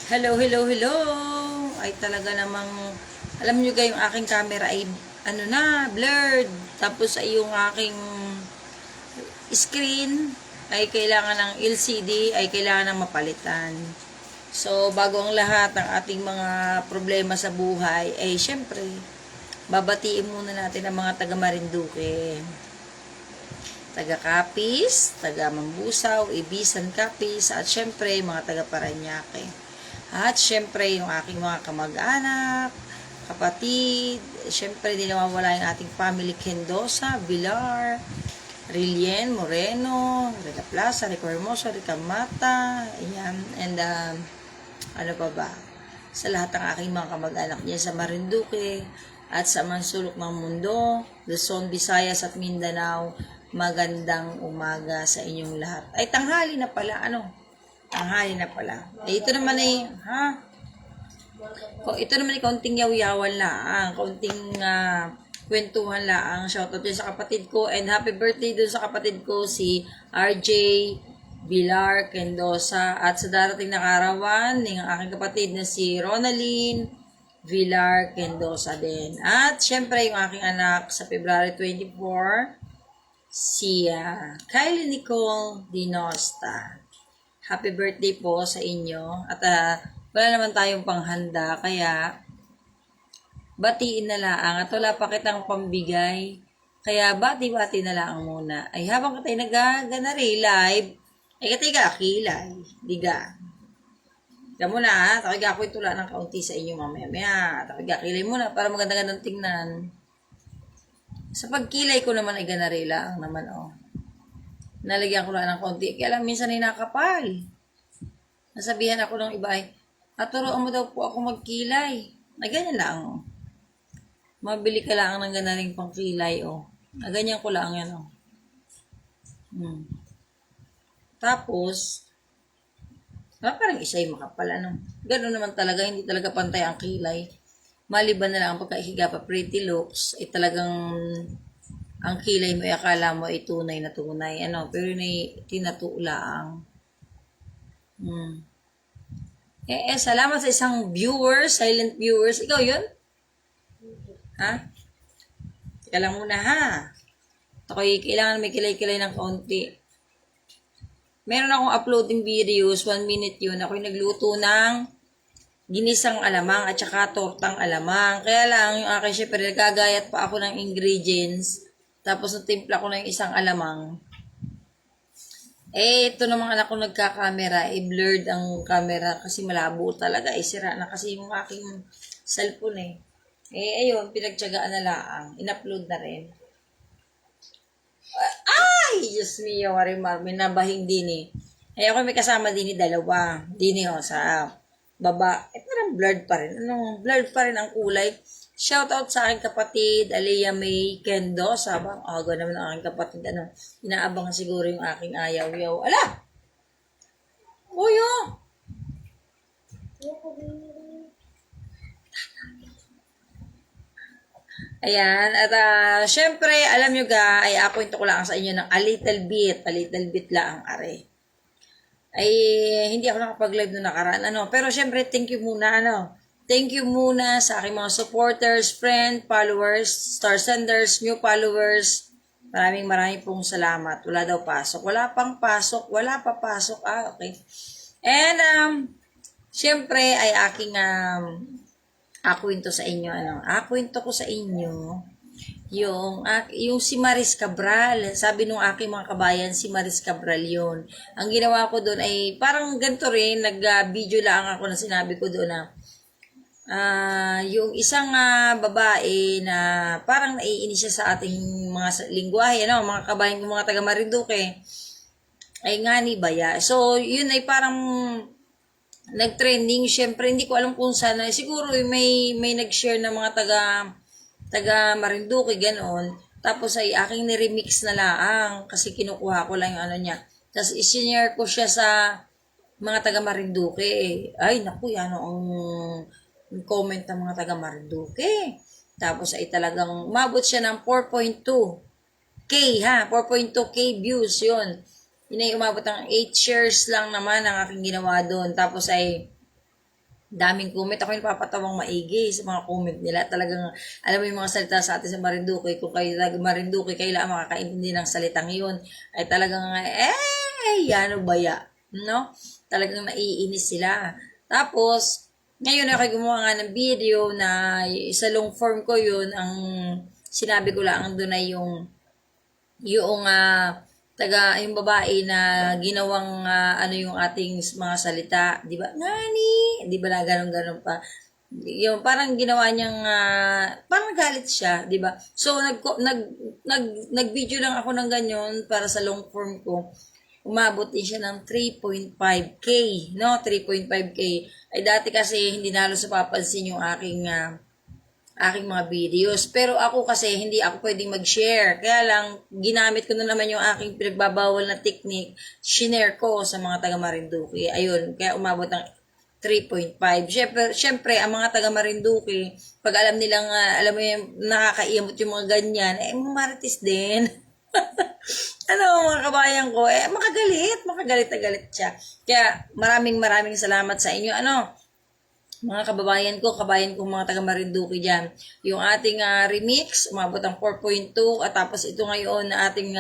Hello, hello, hello. Ay talaga namang, alam nyo guys, yung aking camera ay, blurred. Tapos ay yung aking screen ay kailangan ng LCD, ay kailangan ng mapalitan. So, bago ang lahat ng ating mga problema sa buhay, ay syempre, babatiin muna natin ang mga taga Marinduque, taga Capiz, taga Mambusaw, Ibisan, Capiz, at syempre, mga taga Paranaque. At syempre, yung aking mga kamag-anak, kapatid, syempre, di nawawala yung ating family Kendosa, Villar, Rilien, Moreno, Rica Plaza, Rica Hermoso, Rica Mata, ayan, and ano pa ba? Sa lahat ng aking mga kamag-anak niya sa Marinduque at sa mansulok ng mundo, Luzon, Visayas at Mindanao, magandang umaga sa inyong lahat. Ay, tanghali na pala, Tanghali na pala. Ito naman ay, ito naman ay kaunting yaw-yawan lang, kaunting kwentuhan lang. Shoutout din sa kapatid ko and happy birthday dun sa kapatid ko si RJ Villar Kendosa at sa darating na karawan ng aking kapatid na si Ronaline Villar Kendosa din. At syempre yung aking anak sa February 24, si Kylie Nicole Dinosta. Happy birthday po sa inyo. At wala naman tayong panghanda, kaya batiin na lang. At wala pa kitang pambigay. Kaya bati-bati na lang muna. Ay habang katay nagaganari live, ay katay ka kilay. Diga. Diga muna ha. Takig ako itula ng kaunti sa inyo mamaya. Takig kilay muna para maganda-gandang tingnan. Sa pagkilay ko naman ay ganari lang naman Nalagyan ko lang ng konti. Kaya lang minsan ay nakapal. Nasabihan ako ng iba ay, turuan mo daw po ako magkilay. Na ganyan lang. Mabili ka lang ng ganaring pangkilay Na ganyan ko lang yan Tapos, parang isa'y makapal Ganun naman talaga, hindi talaga pantay ang kilay. Maliban na lang ang pagkaihiga pa pretty looks, ay talagang ang kilay mo, akala mo ay tunay na tunay. Pero yun ay tinatulaang. Salamat sa isang viewers, silent viewers. Ikaw yun? Ha? Teka lang muna ha. Ako'y kailangan may kilay-kilay ng kaunti. Meron akong uploading videos, 1 minute yun. Ako'y nagluto ng ginisang alamang at saka tortang alamang. Kaya lang, yung akin syempre, nagagayat pa ako ng ingredients. Tapos natimpla ko na yung isang alamang. Ito namang anak ko nagka-camera, blurred ang camera kasi malabo talaga. Sira na kasi yung aking cellphone ayun, pinagtyagaan na lang. In-upload na rin. Ay! Diyos mio, Marimar, may nabahing din ako may kasama din dalawa. Din sa baba. Parang blurred pa rin. Blurred pa rin ang kulay. Shoutout sa aking kapatid, Alea May Kendo. Sabang aga naman ang aking kapatid. Inaabangan siguro yung aking ayaw-yaw. Ala! Uyo! Ayan. At syempre, alam nyo ay ako ito ko lang sa inyo ng a little bit lang ang are. Ay, hindi ako nakapag-live noong nakaraan. Pero syempre, thank you muna, Thank you muna sa aking mga supporters, friend, followers, star senders, new followers. Maraming pong salamat. Wala daw pasok. Wala pang pasok. Wala pa pasok. Okay. And, syempre, ay aking akwento sa inyo. Akwento ko sa inyo yung si Maris Cabral. Sabi nung aking mga kabayan, si Maris Cabral yun. Ang ginawa ko doon ay parang ganito rin, nag-video lang ako na sinabi ko doon yung isang babae na parang naiinis siya sa ating mga lingwahe, mga kabayan ng mga taga Marinduque, ay ngani baya. So, yun ay parang nag-trending. Syempre, hindi ko alam kung saan. Siguro may nag-share ng mga taga Marinduque, ganoon. Tapos ay aking ni-remix na lang kasi kinukuha ko lang yung niya. Tapos isinare ko siya sa mga taga Marinduque. Ay, naku, yan ang comment ng mga taga Marinduque. Tapos ay talagang umabot siya ng 4.2K 4.2K views yun. Yun ay umabot ng 8 shares lang naman ang aking ginawa doon. Tapos ay daming comment. Ako yung napapatawang maigi sa mga comment nila. Talagang, alam mo yung mga salita sa atin sa Marinduque, kung kayo taga Marinduque, kailangan makakaintindi ng salitang yun, ay talagang, ano ba ya? No? Talagang naiinis sila. Tapos, ngayon ako gumawa nga ng video na sa long form ko yun, ang sinabi ko lang doon ay yung babae na ginawang ano yung ating mga salita, 'di ba? Nani, 'di ba na ganun pa. Yung parang ginawa niyang parang galit siya, 'di ba? So nag-video lang ako ng ganyan para sa long form ko. Umabot din siya ng 3.5k, no? 3.5k. Ay dati kasi hindi na halos napapansin yung aking mga videos. Pero ako kasi, hindi ako pwedeng mag-share. Kaya lang, ginamit ko na naman yung aking pinagbabawal na technique, shinare ko sa mga taga Marinduque. Ayun, kaya umabot ng 3.5. Syempre, ang mga taga Marinduque, pag alam nilang, alam mo yung nakakaiyamot yung mga ganyan, marites din. Ano, mga kabayan ko, makagalit na galit siya. Kaya, maraming salamat sa inyo. Mga kabayan ko mga taga Marinduque dyan. Yung ating remix, umabot ang 4.2 at tapos ito ngayon na ating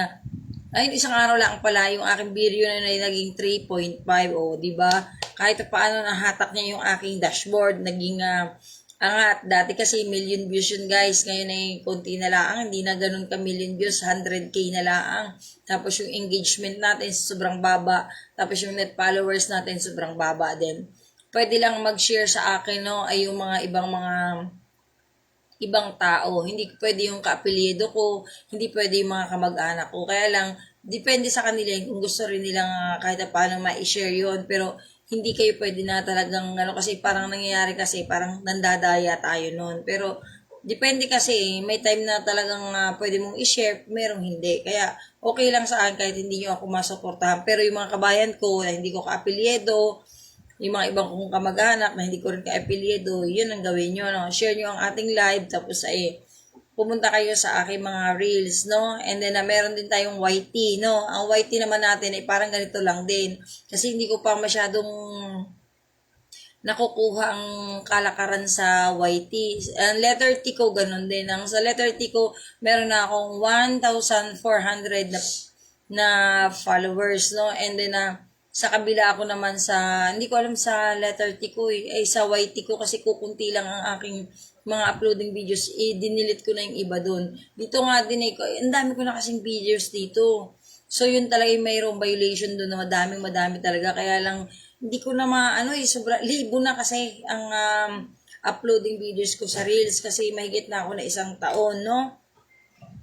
isang araw lang pala yung aking video na naging 3.5 di ba? Kahit paano nahatak niya yung aking dashboard, naging angat. Dati kasi million views yun guys, ngayon ay konti na lang, hindi na ganun ka million views, 100k na lang. Tapos yung engagement natin sobrang baba, tapos yung net followers natin sobrang baba din. Pwede lang mag-share sa akin, no, ay yung mga ibang tao. Hindi pwede yung kaapelyido ko, hindi pwede yung mga kamag-anak ko. Kaya lang, depende sa kanila kung gusto rin nilang kahit paano ma-share yun. Pero, hindi kayo pwede na talagang, kasi parang nangyayari kasi, parang nandadaya tayo nun. Pero, depende kasi, may time na talagang pwede mong i-share, merong hindi. Kaya, okay lang sa akin kahit hindi nyo ako masuportahan. Pero yung mga kabayan ko, na hindi ko kaapelyido, yung mga ibang kong kamag-anak na hindi ko rin ka-affiliado, yun ang gawin nyo, no? Share nyo ang ating live, tapos ay pumunta kayo sa aking mga reels, no? And then, meron din tayong YT, no? Ang YT naman natin ay parang ganito lang din. Kasi hindi ko pa masyadong nakukuha ang kalakaran sa YT. Ang letter T ko, ganun din. Ang sa letter T ko, meron na akong 1,400 na followers, no? And then, sa kabila ako naman sa, hindi ko alam sa letter T ko sa YT ko kasi kukunti lang ang aking mga uploading videos, dinilit ko na yung iba doon. Dito nga din ang dami ko na kasing videos dito. So yun talaga yung mayroong violation doon na madami talaga. Kaya lang, hindi ko na sobra, libo na kasi ang uploading videos ko sa Reels kasi mahigit na ako na 1 taon, no?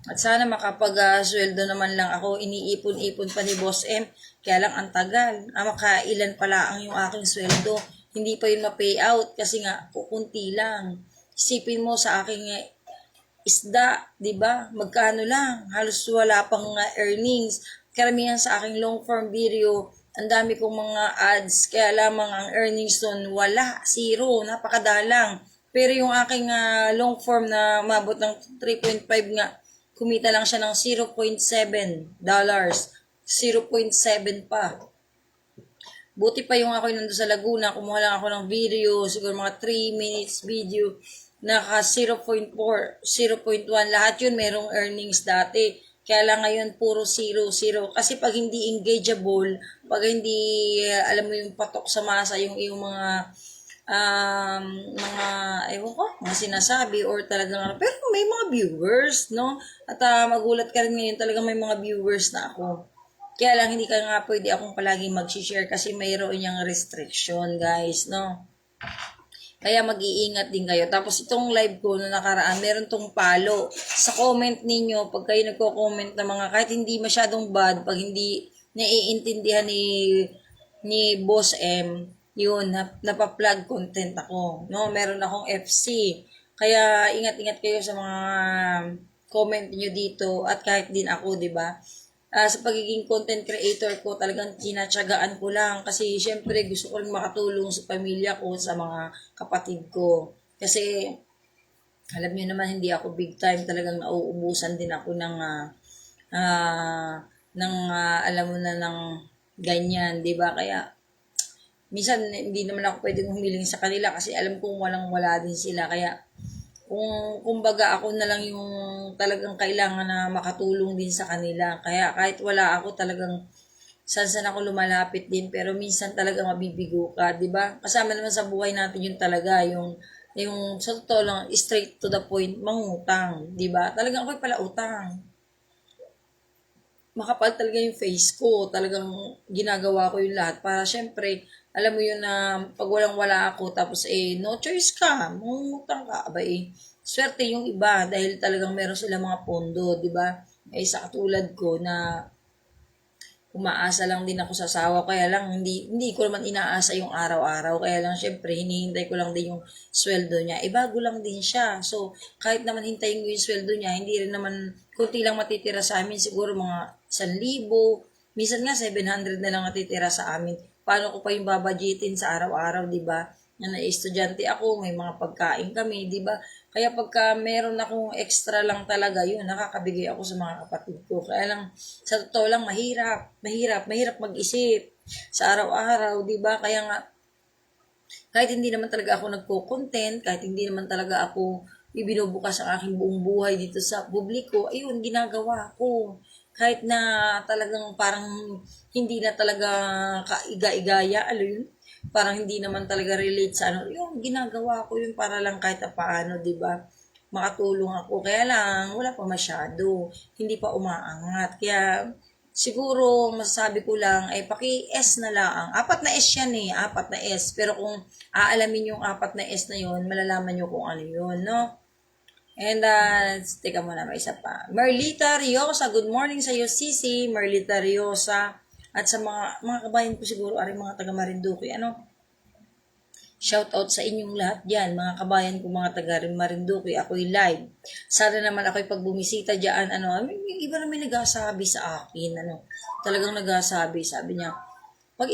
At sana makapag-sweldo naman lang ako, iniipon-ipon pa ni Boss M. Kaya lang ang tagal. Makailan pala ang yung aking sweldo. Hindi pa yun ma-pay out kasi nga kukunti lang. Isipin mo sa aking isda, 'di ba? Magkano lang? Halos wala pang earnings. Karamihan sa aking long form video, ang dami kong mga ads, kaya lamang ang earnings doon wala, zero, napakadalang. Pero yung aking long form na mabot ng 3.5 nga, kumita lang siya ng $0.7. 0.7 pa. Buti pa yung ako nandun sa Laguna, kumuha lang ako ng video, siguro mga 3 minutes video, naka 0.4, 0.1, lahat yun merong earnings dati. Kaya lang ngayon puro 0. Kasi pag hindi engageable, pag hindi, alam mo yung patok sa masa, yung mga sinasabi or talagang, pero may mga viewers, no? At magulat ka rin ngayon, talagang may mga viewers na ako. Kaya lang, hindi ka nga pwede akong palagi mag-share kasi mayroon niyang restriction, guys, no? Kaya mag-iingat din kayo. Tapos itong live ko na nakaraan, meron tong palo. Sa comment ninyo, pag kayo nagko-comment na mga kahit hindi masyadong bad, pag hindi naiintindihan ni Boss M, yun, napaplug content ako. No? Meron akong FC. Kaya ingat-ingat kayo sa mga comment niyo dito at kahit din ako, di ba? Sa pagiging content creator ko, talagang tinatsagaan ko lang kasi syempre gusto ko rin makatulong sa pamilya ko, sa mga kapatid ko. Kasi alam niyo naman hindi ako big time, talagang nauubusan din ako ng alam mo na ng ganyan, 'di ba? Kaya minsan hindi naman ako pwedeng humiling sa kanila kasi alam kong walang-wala din sila. Kaya kung kumbaga ako na lang yung talagang kailangan na makatulong din sa kanila. Kaya kahit wala ako talagang saan ako lumalapit din, pero minsan talaga mabibigo ka, 'di ba? Kasama naman sa buhay natin yun talaga, yung sa totoo lang, straight to the point, mangutang, 'di ba? Talagang ako'y pala utang. Makapal talaga yung face ko, talagang ginagawa ko yung lahat para syempre, alam mo yun na pag walang-wala ako, tapos no choice ka, mangungutang ka, aba swerte yung iba dahil talagang meron sila mga pondo, 'di ba? Sa katulad ko na umaasa lang din ako sa asawa, kaya lang hindi ko naman inaasa yung araw-araw, kaya lang syempre hinihintay ko lang din yung sweldo niya. Bago lang din siya. So, kahit naman hintayin ko yung sweldo niya, hindi rin naman kunti lang matitira sa amin, siguro mga 1,000, minsan nga 700 na lang natitira sa amin. Paano ko pa yung babadgetin sa araw-araw, 'di ba? Na estudyante ako, may mga pagkain kami, 'di ba? Kaya pagka meron akong extra lang talaga, yun, nakakabigay ako sa mga kapatid ko. Kaya lang, sa totoo lang, mahirap mag-isip sa araw-araw, di ba? Kaya nga, kahit hindi naman talaga ako nagko-content, kahit hindi naman talaga ako ibinubukas ang aking buong buhay dito sa publiko, ayun, ginagawa ko. Kahit na talagang parang hindi na talaga kaiga-igaya, yun? Parang hindi naman talaga relate sa yung ginagawa ko yun para lang kahit paano, 'di ba? Makatulong ako. Kaya lang wala pa masyado, hindi pa umaangat. Kaya siguro masasabi ko lang ay paki-S na lang. 4 na S yan eh, 4 na S. Pero kung aalamin yung 4 na S na yun, malalaman nyo kung ano yun, no? And teka muna, may isa pa. Merlita Riosa, good morning sa iyo, Sisi. Merlita Riosa. At sa mga kabayan ko siguro, mga taga Marinduque, shout out sa inyong lahat diyan, mga kabayan ko, mga taga Marinduque, ako'y live. Sana naman ako'y pag bumisita diyan, yung iba na may nagsasabi sa akin, talagang nagsasabi, sabi niya, pag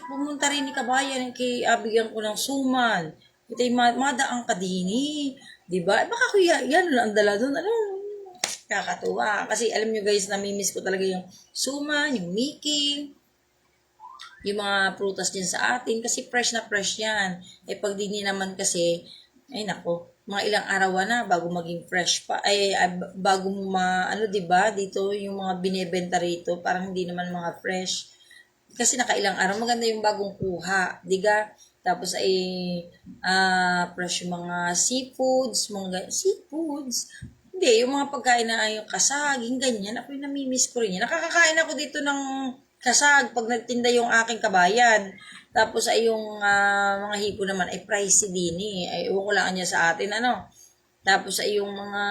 pumunta rin ni kabayan, bigyan ko ng suman, itay madaan ka din eh. Diba? Baka kuya, yan lang ang dala doon. Kakatuwa. Kasi alam nyo guys, namimiss ko talaga yung suman, yung Mickey, yung mga prutas din sa atin. Kasi fresh na fresh yan. Pag di naman kasi, ay nako, mga ilang araw na bago maging fresh pa. Bago mo diba? Dito yung mga binebenta rito, parang hindi naman mga fresh. Kasi nakailang araw, maganda yung bagong kuha. Diga? Tapos fresh yung mga seafoods. Hindi, yung mga pagkain na yung kasag, yung ganyan, ako yung namimiss ko rin yan. Nakakakain ako dito ng kasag pag nagtinda yung aking kabayan. Tapos yung mga hipo naman ay pricey din eh. Ewan ko lang niya sa atin, Tapos yung mga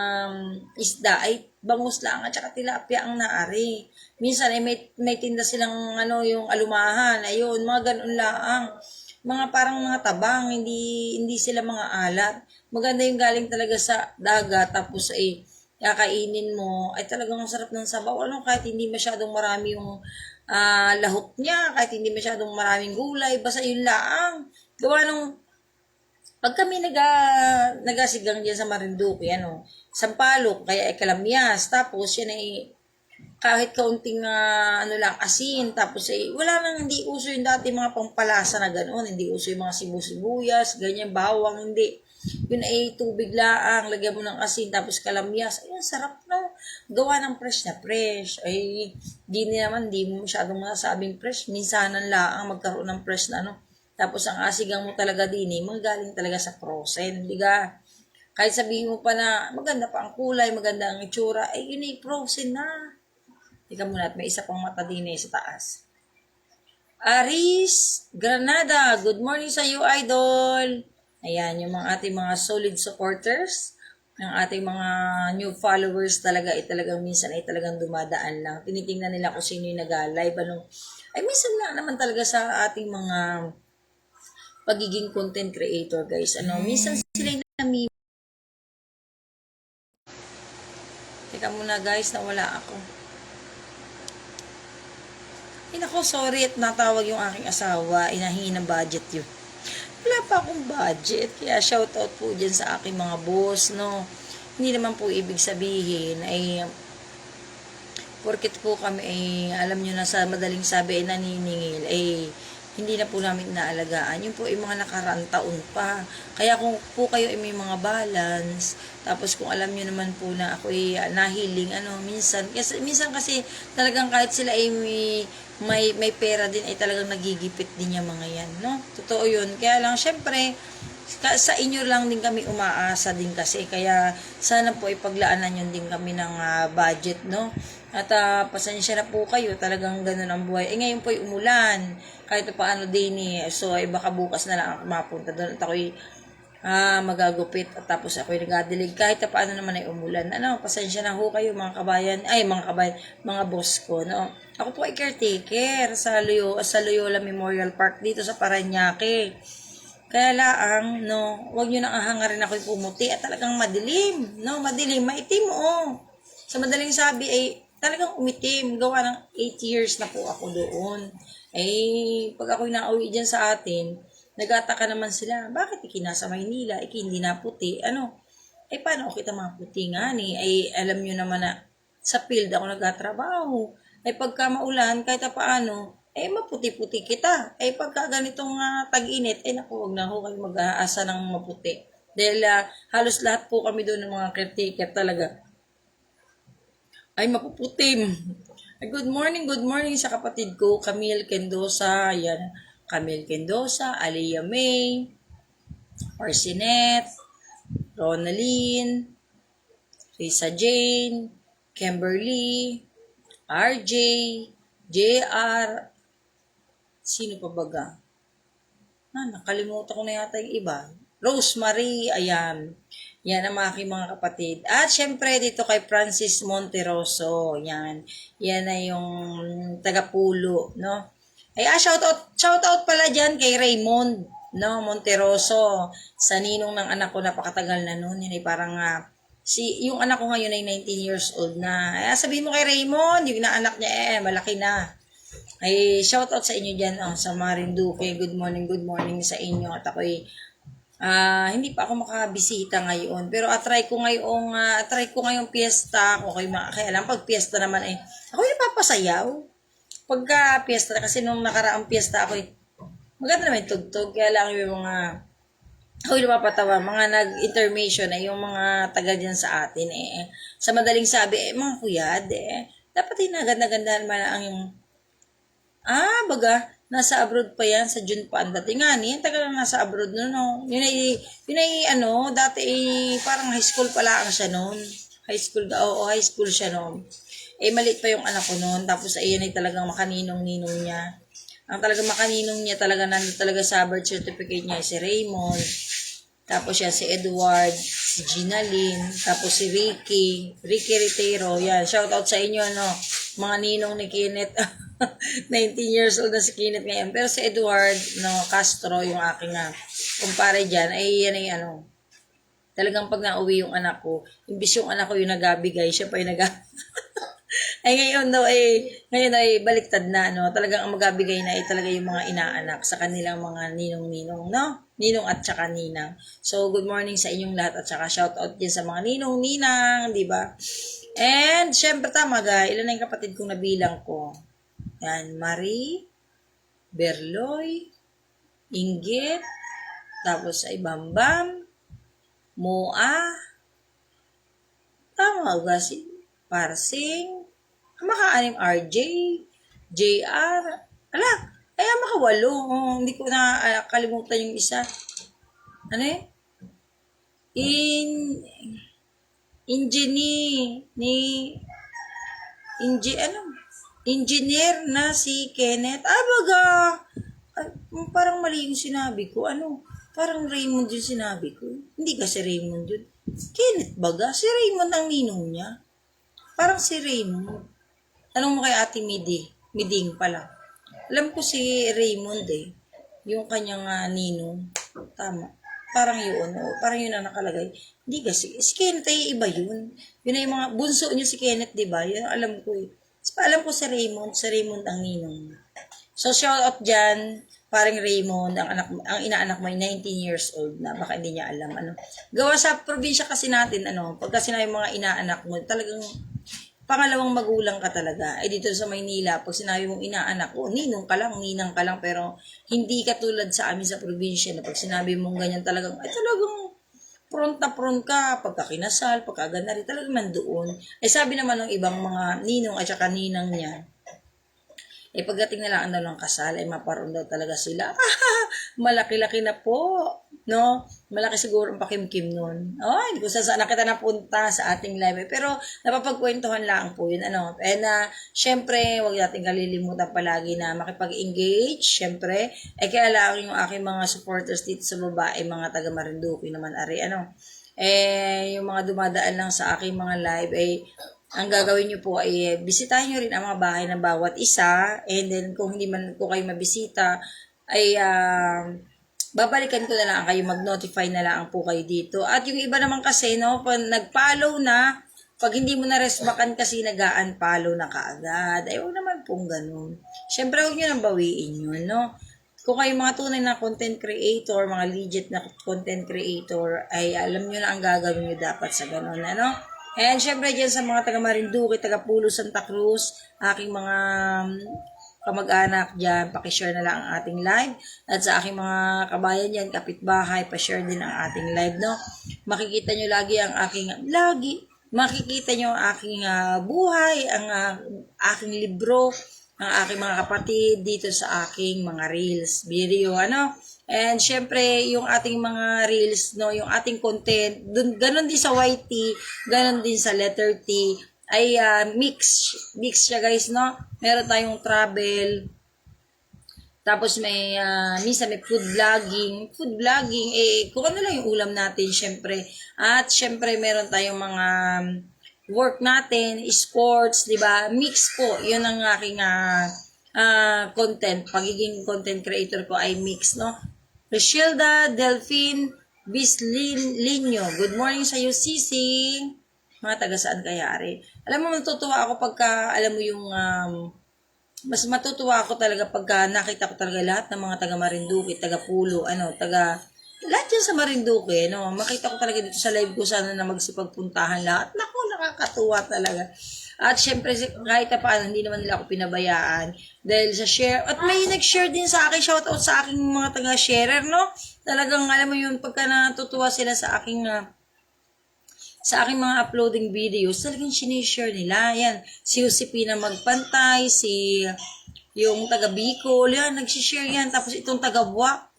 isda ay bangus lang at saka tilapia ang naari. Minsan ay may tinda silang yung alumahan, ayun, mga ganun lang. Mga parang mga tabang, hindi sila mga alat. Maganda yung galing talaga sa dagat, tapos kakainin mo, ay talagang sarap ng sabaw. Kahit hindi masyadong marami yung lahok niya, kahit hindi masyadong maraming gulay, basta yun lang. Gawa nung, pag kami nagasigang dyan sa Marinduque, Sampalok, kaya kalamyas, tapos yan ay kahit kaunting lang asin, tapos wala nang, hindi uso yung dati mga pampalasa na ganoon, hindi uso yung mga sibu-sibuyas, ganyan, bawang, hindi. Yun ay tubig laang, lagyan mo ng asin, tapos kalamyas, ayun, sarap gawa ng fresh na fresh, di mo masyadong masasabing fresh, minsanan laang magkaroon ng fresh na tapos ang asigang mo talaga din manggaling talaga sa frozen, diga? Kahit sabihin mo pa na maganda pa ang kulay, maganda ang itsura, yun ay frozen na. Tika muna at may isa pang mata din sa taas. Aris Granada, good morning sa iyo, idol. Ayan, yung mga ating mga solid supporters, ng ating mga new followers talaga, talagang minsan ay talagang dumadaan lang. Tinitingnan nila kung sino yung nag-live. Minsan lang naman talaga sa ating mga pagiging content creator, guys. Minsan sila yung Teka muna guys, nawala ako. Nako, sorry at natawag yung aking asawa, inahingi ng budget yun. Wala pa akong budget, kaya shoutout po dyan sa aking mga boss, Hindi naman po ibig sabihin, porket po kami alam nyo na sa madaling sabi, naniningil, hindi na po namin inaalagaan. Yun po ay mga nakaraang taon pa. Kaya kung po kayo ay may mga balance, tapos kung alam nyo naman po na ako ay nahiling, minsan kasi talagang kahit sila ay may pera din, ay talagang nagigipit din yung mga yan, no? Totoo yun. Kaya lang, syempre, sa inyo lang din kami umaasa din kasi, kaya sana po ipaglaanan yun din kami ng budget, no? At pasensya na po kayo, talagang ganun ang buhay. Ngayon po ay umulan, kahit paano din so ay baka bukas na lang ako mapunta doon at ako'y magagupit at tapos ako'y nagadilig kahit paano naman ay umulan. Pasensya na ho kayo mga kabayan, mga boss ko, no? Ako po ay caretaker sa Loyola Memorial Park dito sa Parañaque. Kaya laang, no, wag nyo nang ahangarin ako'y pumuti at talagang madilim, no, madilim, maitim, Sa madaling sabi ay talagang umitim, gawa ng 8 years na po ako doon. Pag ako'y nauwi dyan sa atin, nag-ataka naman sila, bakit ikinasa Maynila, hindi na puti, paano ako kita mga puti nga ni, alam nyo naman na sa field ako nagtatrabaho, pagka maulan, kahit paano, maputi-puti kita. Pagka ganitong tag-init, naku, wag na ho kayo mag-aasa ng maputi. Dahil halos lahat po kami doon ng mga caretaker talaga ay mapuputim. Good morning sa kapatid ko, Camille Kendosa. Yan, Camille Kendosa, Aliyah May, Arsinet, Ronaline, Risa Jane, Kimberly, RJ, JR, sino pa baga? Nakalimutan ko na yata yung iba. Rosemary, ayan. Yan ang aking mga kapatid. At syempre dito kay Francis Monteroso, yan. Yan na yung taga-Pulo, no? Shout out pala dyan kay Raymond, no, Monteroso. Sa ninong ng anak ko, napakatagal na noon. Yan ay parang, yung anak ko ngayon ay 19 years old na. Sabihin mo kay Raymond, yung anak niya malaki na. Shout out sa inyo dyan, sa Marinduque. Good morning sa inyo. At ako'y hindi pa ako makabisita ngayon, pero try ko ngayong piyesta ako kaya lang pag piyesta naman ako yung napapasayaw. Pagka piyesta kasi nung nakaraang piyesta ako maganda naman tugtog, kaya lang yung mga ako yung napapatawa, mga nag-intermission yung mga taga dyan sa atin sa madaling sabi mga kuyad dapat ganda-gandahan man ang yung baga nasa abroad pa yan, sa June pa ang dating nga niyan, tagal na nasa abroad no. Yun ay dati parang high school pala ang siya noon. High school siya noon. Maliit pa yung anak ko noon, tapos yan ay talagang makaninong-ninong niya. Ang talagang makaninong niya talaga nandun talaga sa birth certificate niya si Raymond. Tapos yan si Edward, si Gina Lynn, tapos si Ricky Ritero. Yan, shout out sa inyo mga ninong ni Kenneth. 19 years old na si Kenneth ngayon. Pero si Edward Castro, yung aking kumpare dyan, yan ay talagang pag nauwi yung anak ko, imbis yung anak ko yung nagabigay, siya pa yung ngayon ay baliktad na, talagang ang magabigay na talaga yung mga inaanak sa kanilang mga ninong-ninong, ninong at saka ninang. So, good morning sa inyong lahat at saka shout out din sa mga ninong-ninang, di ba? And, syempre tama ilan na yung kapatid kong nabilang ko? Yan, Marie, Berloy, Inggit, tapos ay Bambam, Moa, tama ba si Parsing, makaanim RJ, JR, makawalo, hindi ko na kalimutan yung isa. Engineer na si Kenneth. Baga, parang mali yung sinabi ko. Parang Raymond yung sinabi ko. Hindi kasi Raymond yun. Kenneth baga, si Raymond ang ninong niya. Parang si Raymond. Tanong mo kay Ate Miding pala. Alam ko si Raymond yung kanyang ninong. Tama. Parang yun. Parang yun ang nakalagay. Hindi kasi. Si Kenneth ay iba yun. Yun ay mga bunso niyo si Kenneth, diba? Yun alam ko alam ko si Raymond ang ninong. So, shout out dyan, parang Raymond, ang inaanak mo ay 19 years old na, baka hindi niya alam. Gawa sa probinsya kasi natin, pagka sinabi mga inaanak mo, pangalawang magulang ka talaga. Dito sa Maynila, pag sinabi mong inaanak, ninong ka lang, ninang ka lang, pero hindi ka tulad sa amin sa probinsya na pag sinabi mong ganyan talagang, talagang front na front ka, pagka kinasal, pagka ganda rin, talagang nandoon. Sabi naman ng ibang mga ninong at saka ninang niya, pagdating na lang daw ng kasal, maparoon daw talaga sila. Malaki-laki na po. No? Malaki siguro ang pakimkim nun. Hindi ko saan kita napunta sa ating live. Pero napapagkwentuhan lang po yun. Syempre, huwag natin kalilimutan palagi na makipag-engage. Syempre, kaya lang yung aking mga supporters dito sa baba ay mga taga Marinduque naman. Yung mga dumadaan lang sa aking mga live ang gagawin nyo po ay bisitahin nyo rin ang mga bahay ng bawat isa, and then kung hindi man po kayo mabisita, ay babalikan ko na lang kayo, mag-notify na lang po kayo dito. At yung iba naman kasi, no, pag nag-follow na, pag hindi mo na-resbakan kasi nag-unfollow na kaagad, huwag naman pong ganun. Siyempre, huwag nyo nang bawiin yun, no? Kung kayo mga tunay na content creator, mga legit na content creator, ay alam nyo na ang gagawin nyo dapat sa ganun, ano? And syempre dyan sa mga taga Marinduque, taga Pulo, Santa Cruz, aking mga kamag-anak dyan, pakishare na lang ang ating live. At sa aking mga kabayan dyan, kapitbahay, pa-share din ang ating live, no? Makikita nyo makikita nyo ang aking buhay, ang aking libro, ang aking mga kapatid dito sa aking mga reels, video, ano? And syempre, yung ating mga reels, no, yung ating content, ganun din sa YT, ganun din sa letter T, ay mix siya guys, no? Meron tayong travel, tapos minsan may food vlogging, kung ano lang yung ulam natin, syempre. At syempre, meron tayong mga work natin, sports, di ba? Mix po, yun ang aking content, pagiging content creator ko ay mix, no? Rishilda Delphine Bislinyo. Good morning sa iyo, Sising. Mga taga saan kaya, Ari? Alam mo, matutuwa ako pagka, alam mo yung, mas matutuwa ako talaga pagka nakita ko talaga lahat ng mga taga Marinduque, taga Pulo, lahat yan sa Marinduque, no? Makita ko talaga dito sa live ko, sana na magsipagpuntahan lahat. Naku, nakakatuwa talaga. At syempre, kahit paano, hindi naman nila ako pinabayaan. Dahil sa share, at may nag-share din sa akin, shoutout sa aking mga taga-sharer, no? Talagang, alam mo yun, pagka natutuwa sila sa aking mga uploading videos, talagang sinishare nila. Yan, si Josepina Magpantay, yung taga Bicol, yan, nagsishare yan. Tapos itong taga Buwak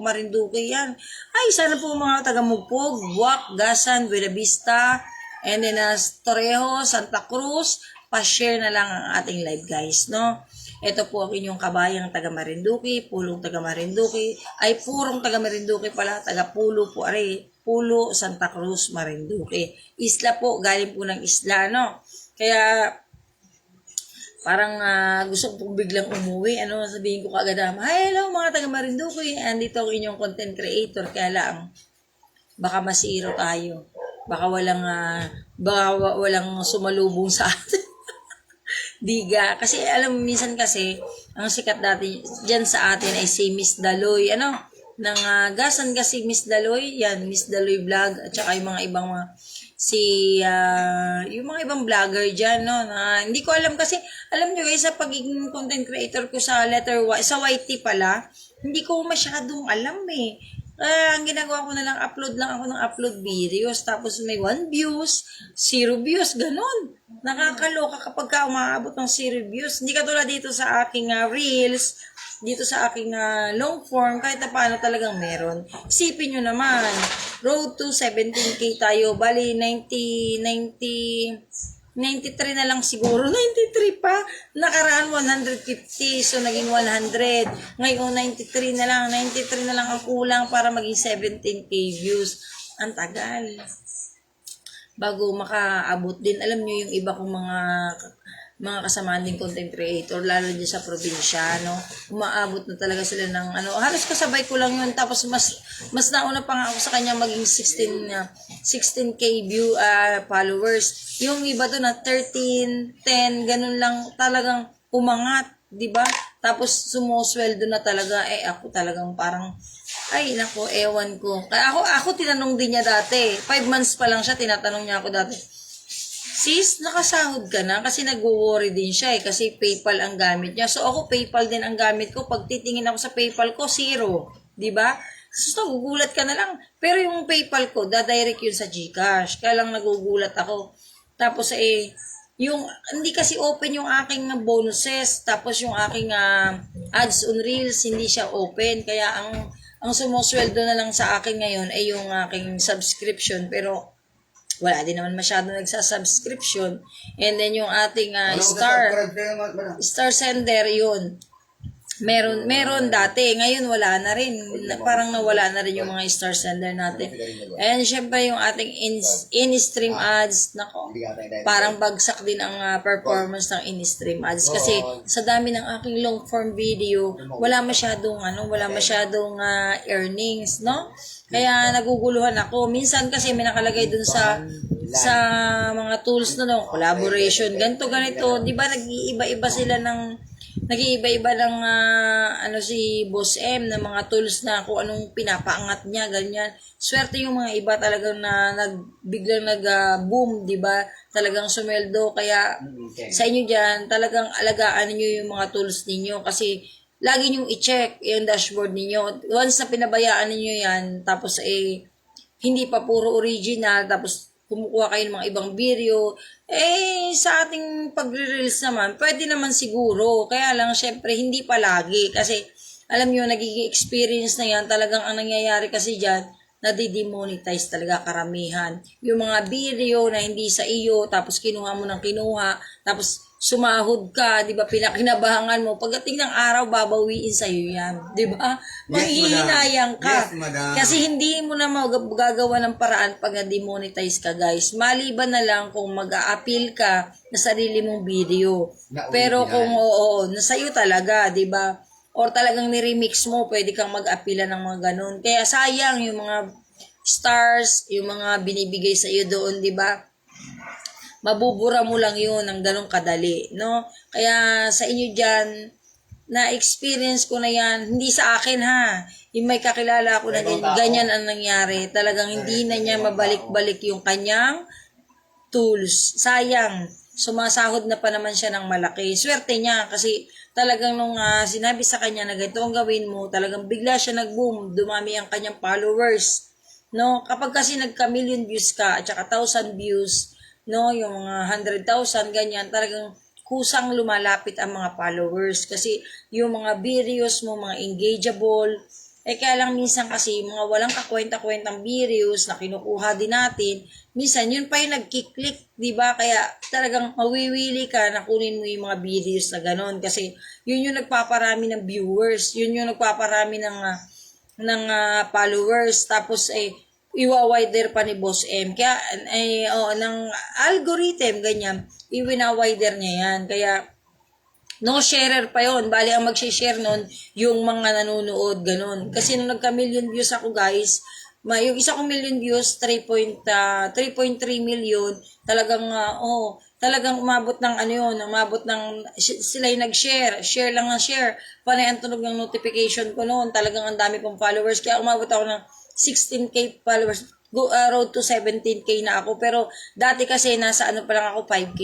Marinduque, yan. Ay, sana po mga taga Mugpog, Buwak, Gasan, Buena Vista, and then Torrejo, Santa Cruz, pa-share na lang ang ating live guys, no? Ito po ang inyong kabayang taga Marinduque, pulong taga Marinduque, ay purong taga Marinduque pala, taga Pulo po, Pulo, Santa Cruz, Marinduque. Isla po, galing po ng isla, no? Kaya, parang gusto ko biglang umuwi, sabihin ko kaagad, hi, hello mga taga Marinduque, andito ang inyong content creator, kaya lang, baka masiro tayo. Baka walang sumalubong sa atin. Diga. Kasi alam mo, minsan kasi, ang sikat dati dyan sa atin ay si Miss Daloy. Ng Gasan kasi Miss Daloy. Yan, Miss Daloy vlog. At saka yung mga ibang yung mga ibang vlogger dyan, no? Hindi ko alam kasi, alam nyo guys, sa pagiging content creator ko sa letter Y, sa YT pala, hindi ko masyadong alam ang ginagawa ko na lang, upload lang ako ng upload videos, tapos may 1 views, 0 views, ganun. Nakakaloka kapag ka umaabot ng 0 views. Hindi katulad dito sa aking reels, dito sa aking long form, kahit na paano talagang meron. Isipin nyo naman, road to 17K tayo, bali 93 na lang siguro. 93 pa. Nakaraan 150. So, naging 100. Ngayon, 93 na lang. 93 na lang ang kulang para maging 17K views. Ang tagal. Bago makaabot din. Alam nyo yung iba kong mga kasamaan din content creator, lalo dyan sa probinsya, no? Umaabot na talaga sila ng halos kasabay ko lang yun, tapos mas nauna pa nga ako sa kanya maging 16K view followers. Yung iba doon na 13, 10, ganun lang talagang umangat, di ba? Tapos sumusweldo na talaga, ako talagang parang ay nako, ewan ko. Kaya ako tinanong din niya dati, 5 months pa lang siya, tinatanong niya ako dati, sis, nakasahod ka na kasi nag-worry din siya kasi PayPal ang gamit niya. So ako PayPal din ang gamit ko. Pag titingin ako sa PayPal ko, 0. 'Di ba? So nagugulat ka na lang. Pero yung PayPal ko, dadirect yun sa GCash. Kaya lang nagugulat ako. Tapos yung hindi kasi open yung aking bonuses, tapos yung aking ads on Reels hindi siya open. Kaya ang sumusweldo na lang sa akin ngayon ay yung aking subscription, pero wala din naman masyado nagsa-subscription. And then yung ating star sender, yun. Meron dati. Ngayon wala na rin. Parang nawala na rin yung mga star sender natin. And syempre yung ating in-stream ads, nako, parang bagsak din ang performance ng in-stream ads. Kasi sa dami ng aking long form video, wala masyadong earnings, no? Kaya naguguluhan ako. Minsan kasi may nakalagay dun sa mga tools na collaboration, ganito, 'di ba nag-iiba-iba sila ng si Boss M na mga tools na kung anong pinapaangat niya, ganyan. Swerte yung mga iba talagang biglang nag-boom, 'di ba? Talagang sumeldo. Kaya sa inyo diyan, talagang alagaan niyo yung mga tools ninyo kasi lagi niyo i-check yung dashboard ninyo. Once na pinabayaan niyo 'yan, tapos hindi pa puro original, tapos kumukuha kayo ng mga ibang video, sa ating pagre-reels naman, pwede naman siguro. Kaya lang, syempre, hindi palagi. Kasi, alam nyo, nagiging experience na yan. Talagang ang nangyayari kasi dyan, nadidemonetize talaga karamihan. Yung mga video na hindi sa iyo, tapos kinuha mo ng kinuha, tapos sumahod ka, di ba, pinakinabahangan mo, pagdating ng araw, babawiin sa'yo yan, di ba? Manghihinayang ka. Kasi hindi mo na magagawa ng paraan pag na-demonetize ka, guys. Maliban na lang kung mag-a-appeal ka na sarili mong video. Pero kung nasa iyo talaga, di ba? Or talagang ni-remix mo, pwede kang mag-appeal ng mga ganun. Kaya sayang yung mga stars, yung mga binibigay sa iyo doon, di ba? Mabubura mo lang yun ng ganong kadali, no? Kaya sa inyo dyan, na-experience ko na yan, hindi sa akin ha, yung may kakilala ako na ganyan ang nangyari, talagang hindi na niya mabalik-balik yung kanyang tools. Sayang, sumasahod na pa naman siya ng malaki. Swerte niya kasi talagang nung sinabi sa kanya na ganito ang gawin mo, talagang bigla siya nag-boom, dumami ang kanyang followers. No, kapag kasi nagka-million views ka at saka 1,000 views, no, yung mga 100,000 ganyan, talagang kusang lumalapit ang mga followers kasi yung mga videos mo, mga engageable, kaya lang minsan kasi mga walang kakwenta-kwentang videos na kinukuha din natin, minsan yun pa yung nagkiklik, di ba? Kaya talagang mawiwili ka na kunin mo yung mga videos na ganon kasi yun yung nagpaparami ng viewers, yun yung nagpaparami ng followers, tapos iwa-wider pa ni Boss M. Kaya, ng algorithm, ganyan, iwina-wider niya yan. Kaya, no sharer pa yon. Bali, ang mag-share nun, yung mga nanonood, ganun. Kasi nung nagka-million views ako, guys, yung isa kong million views, 3.3 million, talagang, talagang umabot ng umabot ng, sila yung nag-share, share lang ng share. Panay ang tunog ng notification ko noon, talagang ang dami kong followers, kaya umabot ako ng 16K followers, road to 17K na ako. Pero dati kasi nasa pa lang ako, 5K,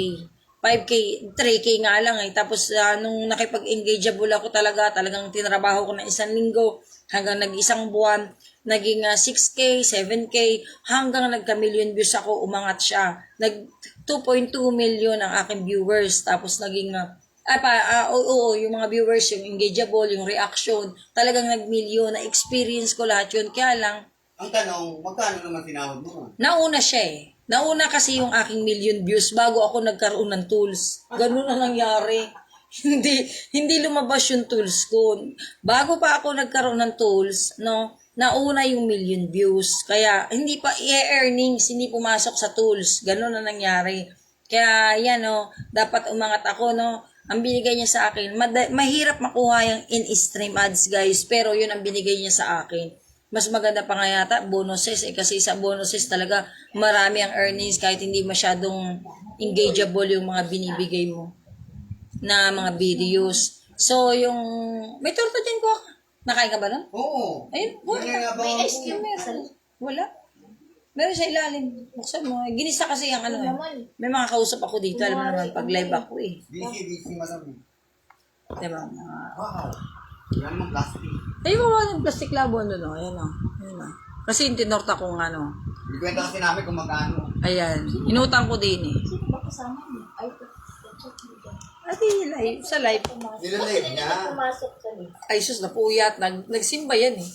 3K nga lang Tapos nung nakipag-engageable ako talagang tinrabaho ko ng 1 linggo hanggang nag-1 buwan, naging 6K, 7K, hanggang nagka-million views ako, umangat siya. Nag 2.2 million ang aking viewers, tapos naging yung mga viewers, yung engageable, yung reaction, talagang nag-million, na-experience ko lahat yun. Kaya lang, ang tanong, magkano naman tinahod mo? nauna siya Nauna kasi yung aking million views bago ako nagkaroon ng tools. Ganun na nangyari. Hindi lumabas yung tools ko. Bago pa ako nagkaroon ng tools, no, nauna yung million views. Kaya hindi pa earnings, hindi pumasok sa tools. Ganun na nangyari. Kaya yan, dapat umangat ako, no. Ang binigay niya sa akin, mahirap makuha yung in-stream ads, guys, pero yun ang binigay niya sa akin. Mas maganda pa nga yata, bonuses, kasi sa bonuses talaga marami ang earnings kahit hindi masyadong engageable yung mga binibigay mo na mga videos. So, may torta din ko. Nakain ka ba nun? Oo. Ayun, wala. May ice cream meron. Wala. Meron sa ilalim. Buksan mo. Ginisa kasi yung ano eh. May mga kausap ako dito. Alam mo naman, pag live ako eh. Busy, madam. Diba? Mga... Wow. Wala namang plastic. Ay, gawa ng plastic labo ano, no? Ayan o. Ayan o. Kasi yung tinorta kong ano. Hindi kwenta kasi namin kung magkano. Ayan. Inutang ko din eh. Sino ba kasama niya? Ay, Ate, live. Sa live. Nilalive niya. pumasok sa lift. Ay, sus, napuyat. Nagsimba yan eh.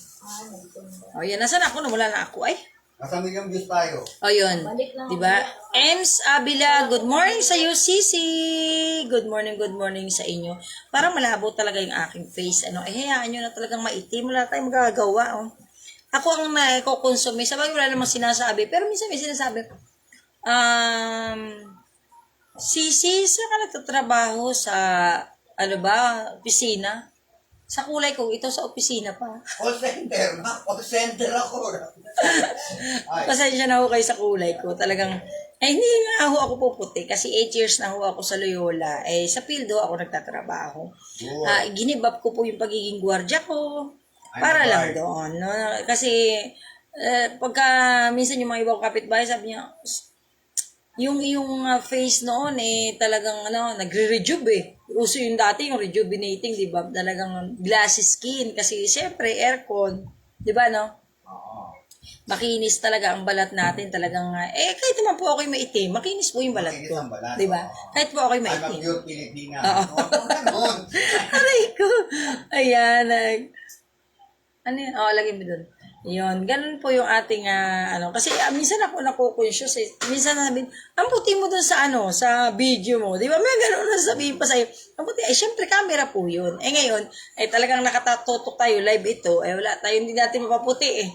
Nagpunta. O, yan. Nasaan ako? Nawala na ako. Ay. Nasa million views tayo. O, yun. Balik lang Diba? Ems Abila, good morning sa iyo, Sisi. Good morning sa inyo. Parang malabo talaga yung aking face. Ano, hayaan nyo na talagang maitim. Wala tayong magagawa. Oh. Ako ang nakukonsume. Sabagay wala namang sinasabi. Pero minsan may sinasabi. Sisi, saan ka nagtatrabaho sa, ano ba, opisina? Sa kulay ko, ito sa opisina pa. Call center. Call center ako. Ay. Pasensya na ho kayo sa kulay ko. Talagang, ay hindi nga ho ako puputi kasi 8 years na ho ako sa Loyola. Eh, sa field ho ako nagtatrabaho. Ginibap ko po yung pagiging gwardiya ko. Para lang doon. No? Kasi, pagka minsan yung mga ibang kapitbahay, sabi niya, yung face noon eh talagang nagre-rejuve eh. Uso yung dati yung rejuvenating, 'di ba? Talagang glassy skin kasi syempre aircon, 'di ba no? Oo. Makinis talaga ang balat natin, talagang kahit naman po ako'y maitim, makinis po yung balat Makinis ko. ang balat, 'Di ba? oo. Kahit po ako'y I'm a maitim. pure Pilipina. Oo. Ganun. Aray ko. Ayan. Ano yun? Lagay mo dun. Yun, ganun po yung ating kasi minsan ako nakukonsyos eh. Minsan sabihin, ang puti mo dun sa sa video mo. Di ba? May ganun na sabihin pa sa'yo. Ang puti, syempre camera po yun. Ngayon, talagang nakatutok tayo, live ito. Wala tayo, hindi natin mapaputi eh.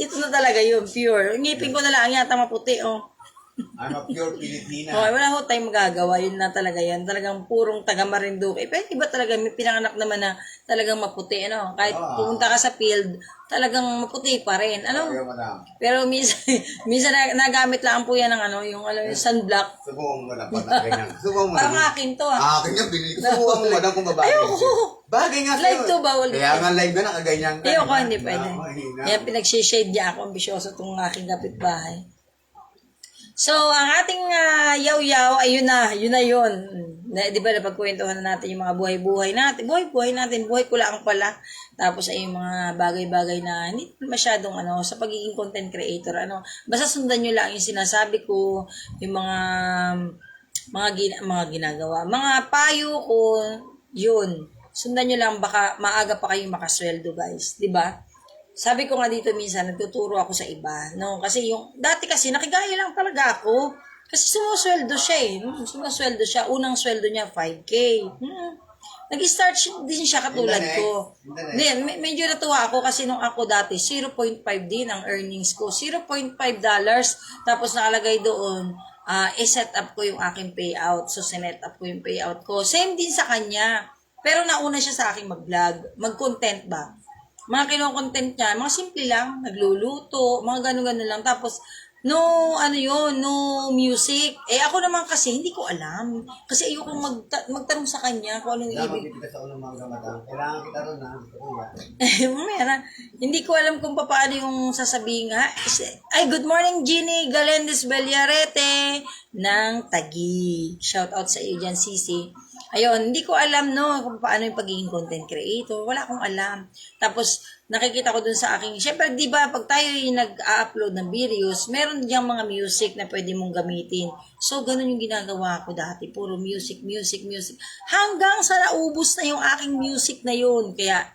Ito na talaga yun, pure. Ngipin ko na lang yata maputi, oh. I'm a pure Pilipina. Wala ho tayong magagawa. Yun na talaga yan. Talagang purong taga Marinduque. Pero iba talaga, may pinanganak naman na talagang maputi. Kahit pumunta ka sa field, talagang maputi pa rin. Ayaw, madam. Pero minsan nagamit lang po yan ng yung sunblock. Subukan mo, madam. Pag ganyan. Subukan mo. Parang akin to Akin yung binili ko. Subukan mo, madam, kung babagay. Ayoko. Bagay nga sa'yo. Live to, bawal Kaya dito. nga live na nakaganyan ka. Ayoko, hindi pwede. Mahina. Yan, pinag-shade niya ako. Ambisyoso itong aking kapitbahay. So, ang ating yaw-yaw, ayun na yun. Di ba, napagkwentuhan na natin yung mga buhay-buhay natin. Buhay-buhay natin, buhay ko lang pala. Tapos ay yung mga bagay-bagay na hindi masyadong sa pagiging content creator. Basta sundan nyo lang yung sinasabi ko, yung mga ginagawa. Mga payo ko, yun. Sundan nyo lang, baka maaga pa kayong makasweldo, guys. Di ba? Sabi ko nga dito minsan, nagtuturo ako sa iba. No? Kasi dati kasi nakigaya lang talaga ako. Kasi sumusweldo siya eh. Sumusweldo siya. Unang sweldo niya, 5K. Nag-start din siya katulad ko. Medyo natuwa ako kasi nung ako dati, 0.5 din ang earnings ko. $0.5. Tapos nakalagay doon, i-set up ko yung aking payout. So, sinet up ko yung payout ko. Same din sa kanya. Pero nauna siya sa akin mag-vlog. Mag-content ba? Mga kino-content niya, mga simple lang, nagluluto, mga gano'n-gano'n lang. Tapos, no music. Ako naman kasi, hindi ko alam. Kasi ayoko magtanong sa kanya kung anong Kailangan ibig. kita sa unang mga madam. Kailangan kita ron, ha? Gusto ko yan. Mamaya hindi ko alam kung paano yung sasabihin nga. Ay, good morning, Ginny Galendez Bellarete ng Taguig. Shout out sa iyo dyan, Sisi. Ayun, hindi ko alam kung paano yung pagiging content creator. Wala akong alam. Tapos, nakikita ko dun sa aking, syempre, di ba, pag tayo yung nag-upload ng videos, meron diyang mga music na pwede mong gamitin. So, ganun yung ginagawa ko dati. Puro music. Hanggang sa naubos na yung aking music na yun. Kaya,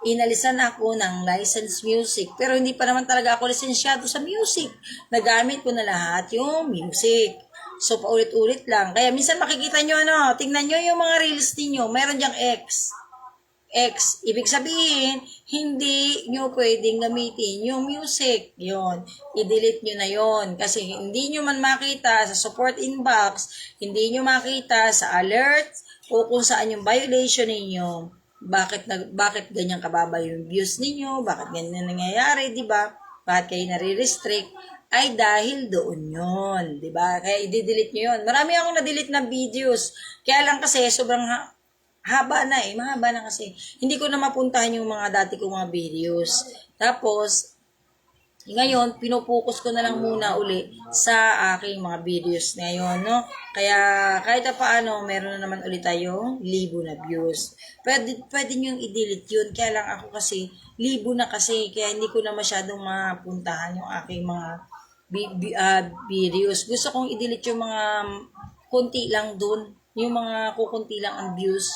inalisan ako ng licensed music. Pero hindi pa naman talaga ako lisensyado sa music. Nagamit ko na lahat yung music. So, paulit-ulit lang. Kaya minsan makikita nyo, tingnan nyo yung mga reels niyo. Meron diyang X. Ibig sabihin, hindi nyo pwedeng gamitin yung music. Yun. I-delete nyo na yon. Kasi hindi nyo man makita sa support inbox, hindi nyo makita sa alert, o kung saan yung violation ninyo. Bakit ganyan kababa yung views ninyo? Bakit ganyan nangyayari, di ba? Bakit kayo nare-restrict? Ay dahil doon yun, di ba? Kaya i-delete nyo yun. Marami akong na-delete na videos. Kaya lang kasi sobrang haba na mahaba na kasi. Hindi ko na mapuntahan yung mga dati kong mga videos. Tapos, Ngayon, pinupokus ko na lang muna uli sa aking mga videos ngayon, no? Kaya kahit na paano, meron na naman ulit tayong libo na views. Pwede nyo i-delete yun. Kaya lang ako kasi, libo na kasi. Kaya hindi ko na masyadong mapuntahan yung aking mga videos. Gusto kong i-delete yung mga konti lang dun. Yung mga kukunti lang ang views.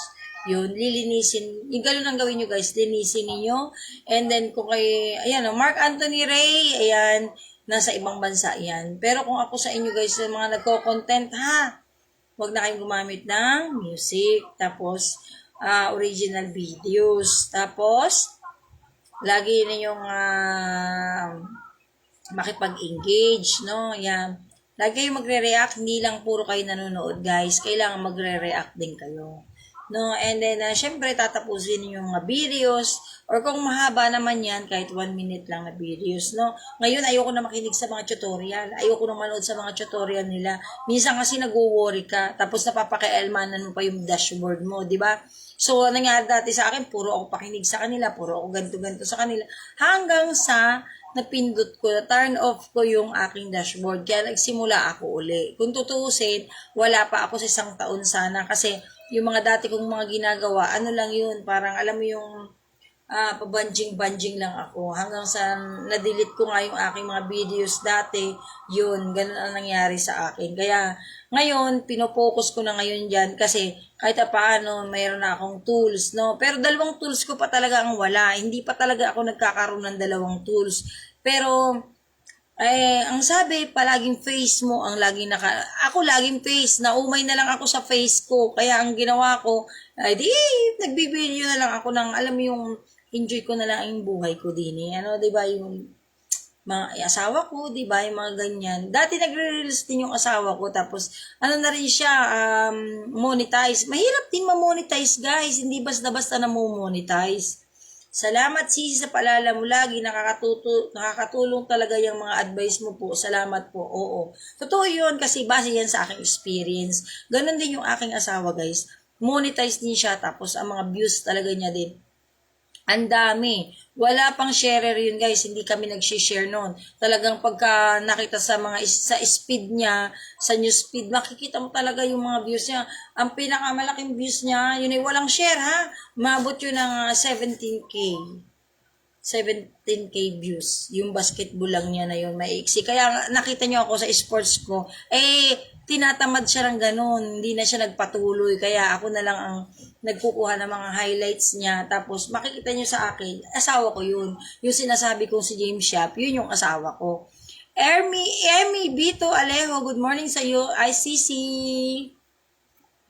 Yun, lilinisin. Yung ganun ang gawin nyo guys, linisin niyo. And then kung kay, ayan o, Mark Anthony Ray, ayan, nasa ibang bansa yan. Pero kung ako sa inyo guys, sa mga nagko-content, ha, huwag na kayong gumamit ng music. Tapos, original videos. Tapos, lagi ninyong makipag-engage, no? Yan. Lagi kayong magre-react, hindi lang puro kayo nanonood, guys. Kailangan magre-react din kayo. No, and then, syempre, tatapusin yung mga videos, or kung mahaba naman yan, kahit 1 minute lang na videos, no. Ngayon, ayoko na makinig sa mga tutorial. Ayoko na manood sa mga tutorial nila. Minsan kasi nag-worry ka, tapos napapakialmanan mo pa yung dashboard mo, di ba? So, nangyari dati sa akin, puro ako pakinig sa kanila, puro ako ganto-ganto sa kanila, hanggang sa napindot ko, turn off ko yung aking dashboard. Kaya nagsimula ako uli. Kung tutuusin, wala pa ako sa 1 taon sana, kasi yung mga dati kong mga ginagawa, ano lang yun, parang alam mo yung pabanjing-banjing lang ako. Hanggang sa na-delete ko nga yung aking mga videos dati, yun, ganun ang nangyari sa akin. Kaya ngayon, pinopokus ko na ngayon dyan kasi kahit paano, mayroon na akong tools, no? Pero 2 tools ko pa talaga ang wala. Hindi pa talaga ako nagkakaroon ng 2 tools. Pero, ang sabi, palaging face mo ang laging ako laging face, naumay na lang ako sa face ko. Kaya ang ginawa ko, ay di, nagbibideo na lang ako ng, alam mo yung, enjoy ko na lang yung buhay ko din eh. Ano, di ba, yung mga asawa ko, di ba, yung mga ganyan. Dati nagre-reels din yung asawa ko, tapos, ano na rin siya, monetize. Mahirap din ma-monetize, guys. Hindi basta-basta na mo-monetize. Salamat Sisi sa paalala mo lagi, nakakatulong talaga yung mga advice mo po. Salamat po. Oo. Totoo yun kasi base yan sa aking experience. Ganon din yung aking asawa guys. Monetize din siya tapos ang mga views talaga niya din. Ang dami. Wala pang sharer yun guys, hindi kami nag-share noon. Talagang pagka nakita sa mga sa speed niya, sa news speed, makikita mo talaga yung mga views niya. Ang pinakamalaking views niya, yun ay walang share ha. Maabot yun ng 17K. 17K views. Yung basketball lang niya na yun, maiksi. Kaya nakita niyo ako sa sports ko, tinatamad siya ng ganun. Hindi na siya nagpatuloy. Kaya ako na lang ang nagkukuha ng mga highlights niya. Tapos makikita niyo sa akin, asawa ko yun. Yung sinasabi kong si James Shop, yun yung asawa ko. Emmy Bito Alejo, good morning sa iyo. ICC.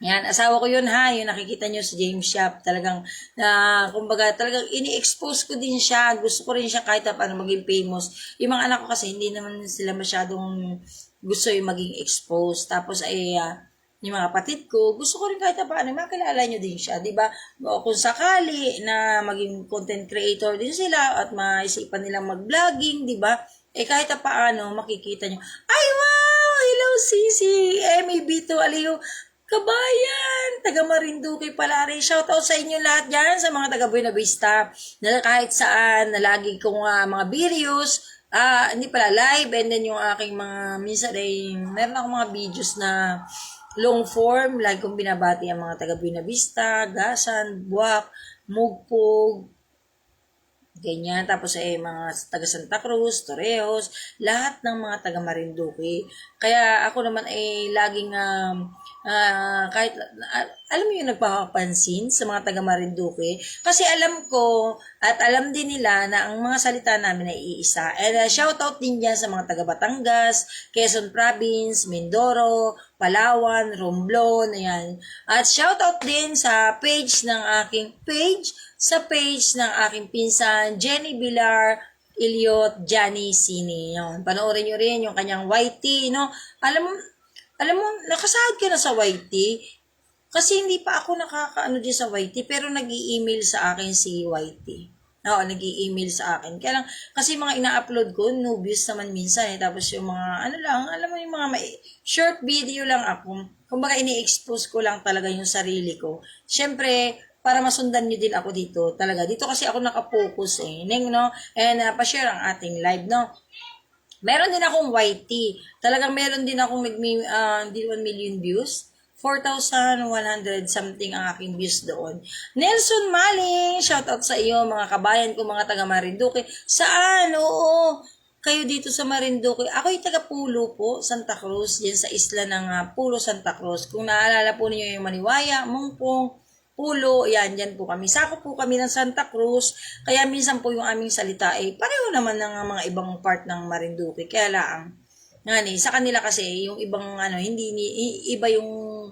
Yan, asawa ko yun ha, yung nakikita nyo si James Shop, talagang, kumbaga, talagang ini-expose ko din siya, gusto ko rin siya kahit paano maging famous. Yung mga anak ko kasi, hindi naman sila masyadong gusto yung maging exposed. Tapos yung mga kapatid ko, gusto ko rin kahit paano, makilala nyo din siya, di ba? Kung sakali na maging content creator din sila at maisipan nilang mag-vlogging, di ba? Kahit paano, makikita nyo, ay wow, hello Sisi, Emmy Bito Aliyo, kabayan, taga Marinduque pala rin. Shoutout sa inyo lahat dyan, sa mga taga Buena Vista, na kahit saan, na lagi kong mga videos, hindi pala live, and then yung aking mga, minsan ay, meron akong mga videos na long form, lagi kong binabati ang mga taga Buena Vista, Gasan, Buwak, Mugpog, ganyan. Tapos mga taga Santa Cruz, Torreos, lahat ng mga taga Marinduque. Kaya ako naman laging kahit alam mo yung nagpapapansin sa mga taga Marinduque kasi alam ko at alam din nila na ang mga salita namin ay iisa. And shoutout din dyan sa mga taga Batangas, Quezon Province, Mindoro, Palawan, Romblon, ayan. At shoutout din sa page ng aking pinsan, Jenny Villar, Iliot, Johnny Sini. Yun. Panoorin nyo rin yung kanyang YT, no? Alam mo, nakasahod ka na sa YT. Kasi hindi pa ako nakakaano din sa YT, pero nag-i-email sa akin si YT. Oo, nag-i-email sa akin. Kaya lang, kasi mga ina-upload ko, nubius naman minsan Tapos yung mga, alam mo yung mga short video lang ako. Kumbaga, ini-expose ko lang talaga yung sarili ko. Siyempre, para masundan nyo din ako dito. Talaga, dito kasi ako nakapokus eh. Neng, no? And pa-share ang ating live, no? Meron din akong YT. Talagang meron din akong hindi 1 million views. 4,100 something ang aking views doon. Nelson Maling, shoutout sa iyo, mga kabayan ko, mga taga Marinduque. Saan? Oo, kayo dito sa Marinduque. Ako'y taga Pulo po, Santa Cruz, dyan sa isla ng Pulo, Santa Cruz. Kung naalala po niyo yung Maniwaya, Mungpong, Pulo, yan, dyan po kami. Sako po kami ng Santa Cruz, kaya minsan po yung aming salita pareho naman ng mga ibang part ng Marinduque. Kaya lang, sa kanila kasi, yung ibang iba yung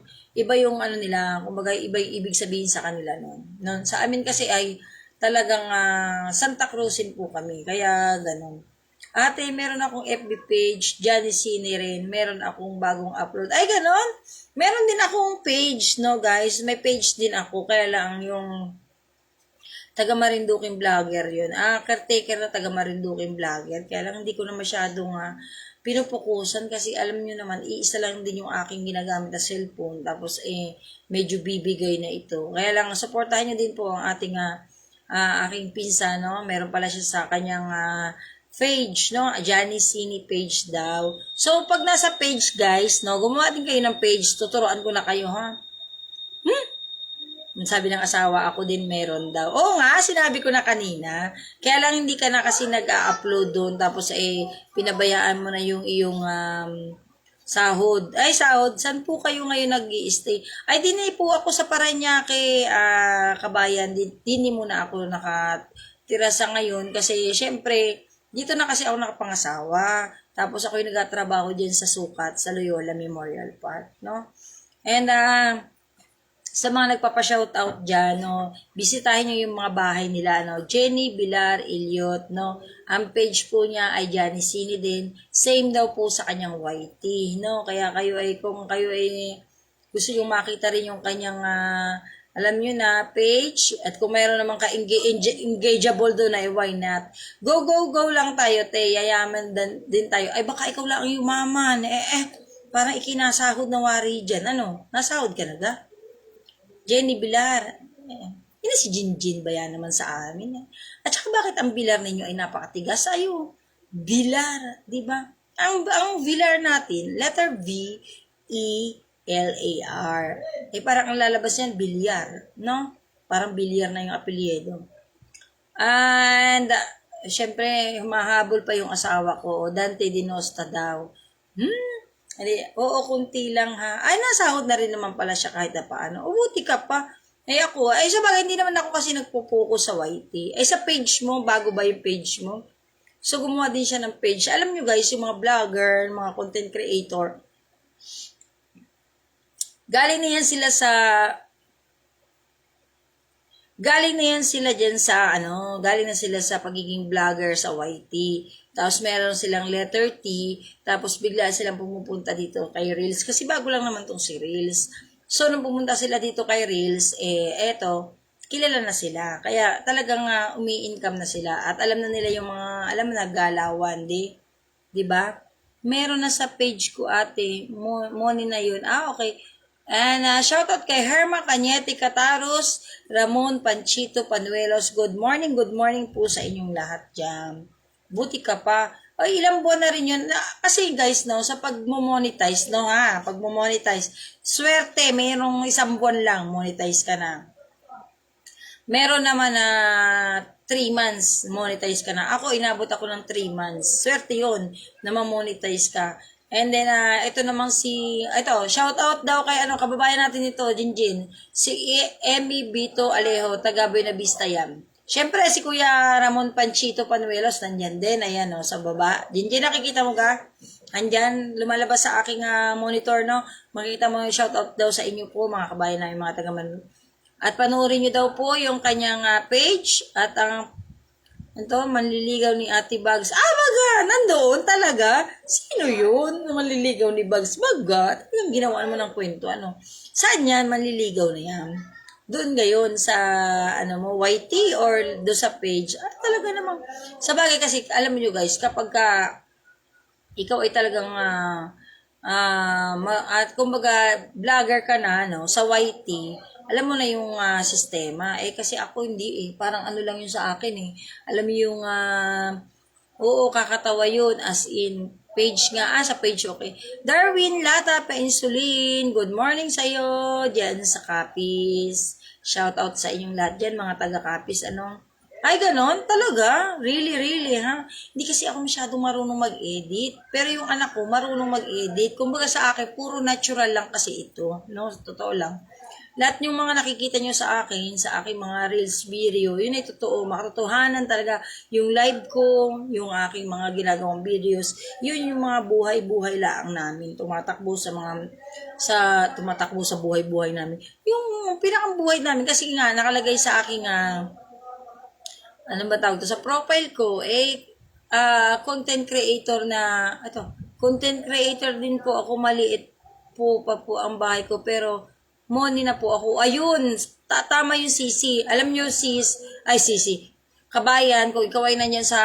nila, kumbaga iba yung ibig sabihin sa kanila noon. Sa amin kasi ay talagang Santa Cruzin po kami, kaya ganun. Ate, meron akong FB page, Johnny Cine rin, meron akong bagong upload. Ay, ganon? Meron din akong page, no guys? May page din ako, kaya lang yung taga Marinduque vlogger yun. Caretaker na taga Marinduque vlogger. Kaya lang hindi ko na masyadong pinupukusan kasi alam nyo naman, iisa lang din yung aking ginagamit na cellphone. Tapos medyo bibigay na ito. Kaya lang, supportahan nyo din po ang ating aking pinsa, no? Meron pala siya sa kanyang page, no? Johnny Cine page daw. So, pag nasa page, guys, no? Gumawa din kayo ng page. Tuturuan ko na kayo, ha? Sabi ng asawa, ako din meron daw. Oo nga, sinabi ko na kanina. Kaya lang hindi ka na kasi nag-upload doon. Tapos pinabayaan mo na yung iyong sahod. Ay, sahod. Saan po kayo ngayon nag-i-stay? Ay, dinay po ako sa Paranaque, kabayan. Dini muna ako nakatira sa ngayon. Kasi, syempre, dito na kasi ako nakapangasawa. Tapos ako yung nagtatrabaho dyan sa Sukat, sa Loyola Memorial Park, no? And, sa mga nagpapa-shoutout dyan, no, bisitahin nyo yung mga bahay nila, no, Jenny Bilar Iliot, no, ang page po niya ay Johnny Cine din, same daw po sa kanyang YT, no, kaya kayo kung kayo gusto nyo makita rin yung kanyang, alam nyo na, page, at kung mayroon naman engageable doon ay why not, go lang tayo, te, yayaman din tayo, ay baka ikaw lang ang yumaman, parang ikinasahod na wari dyan, nasahod ka na ga? Jenny Bilar. Hindi si Jinjin ba yan naman sa amin? At saka bakit ang Bilar ninyo ay napakatigas? Ayo, Bilar, di ba? Ang Bilar natin, letter V, E, L-A-R. Parang ang lalabas yan, bilyar, no? Parang bilyar na yung apelyido. And, syempre, humahabol pa yung asawa ko, Dante Dinosta daw. Oo, kunti lang ha. Ay, nasahod na rin naman pala siya kahit na paano. Buti ka pa. Ako, sa bagay, hindi naman ako kasi nagpo-focus sa YT. Sa page mo, bago ba yung page mo? So, gumawa din siya ng page. Alam nyo guys, yung mga vlogger, mga content creator, galing na yan sila sa pagiging vlogger sa YT. Tapos meron silang letter T, tapos bigla silang pumupunta dito kay Reels. Kasi bago lang naman tong si Reels. So, nung pumunta sila dito kay Reels, kilala na sila. Kaya talagang umi-income na sila. At alam na nila yung mga, galawan, di ba? Meron na sa page ko ate, money na yun. Okay. And shoutout kay Herma Cañete Cataros, Ramon Panchito Panuelos. Good morning po sa inyong lahat dyan. Buti ka pa. Ilang buwan na rin yun. Kasi guys, no, sa pag-monetize, no ha, swerte, mayroong 1 buwan lang, monetize ka na. Meron naman na 3 months, monetize ka na. Ako, inabot ako ng 3 months. Swerte yun, na ma-monetize ka. And then, ito namang shout out daw kay kababayan natin ito, Jinjin. Si Emmy Bito Alejo, taga Buena Vista yan. Siyempre, si Kuya Ramon Panchito Panuelos, nandyan din, ayan sa baba. Jinjin, nakikita mo ka? Andyan, lumalabas sa aking monitor, no? Makikita mo yung shout out daw sa inyo po, mga kabayan namin, mga taga At panoorin nyo daw po yung kanyang page at ang manliligaw ni Ate Bugs. Baga, nandoon talaga. Sino yun? Manliligaw ni Bugs. Baga, yung ginawa mo ng kwento, Saan yan? Manliligaw na yan. Doon ngayon sa, YT or doon sa page. Talaga namang, sa bagay kasi, alam niyo guys, kapag ikaw ay talagang, at kumbaga, vlogger ka na, sa YT, alam mo na yung sistema. Kasi ako hindi parang ano lang yun sa akin Alam mo yung, oo, kakatawa yun. As in, page nga. Sa page, okay. Darwin Lata Pa-Insulin. Good morning sa'yo. Diyan sa Capiz. Shout out sa inyong lahat dyan, mga taga-Capiz. Ay, ganon? Talaga? Really, really, ha? Hindi kasi ako masyadong marunong mag-edit. Pero yung anak ko, marunong mag-edit. Kumbaga sa akin, puro natural lang kasi ito. No? Totoo lang. Lahat yung mga nakikita nyo sa akin, sa aking mga reels video, yun ay totoo. Makatotohanan talaga. Yung live ko, yung aking mga ginagawang videos, yun yung mga buhay-buhay laang namin. Tumatakbo sa buhay-buhay namin. Yung pinakang buhay namin, kasi nga, nakalagay sa aking, ano ba tawag to? Sa profile ko, content creator content creator din po ako, maliit po pa po ang bahay ko, pero money na po ako. Ayun, tama yung Sisi. Alam nyo, Sisi, kabayan, kung ikaw ay nanyan sa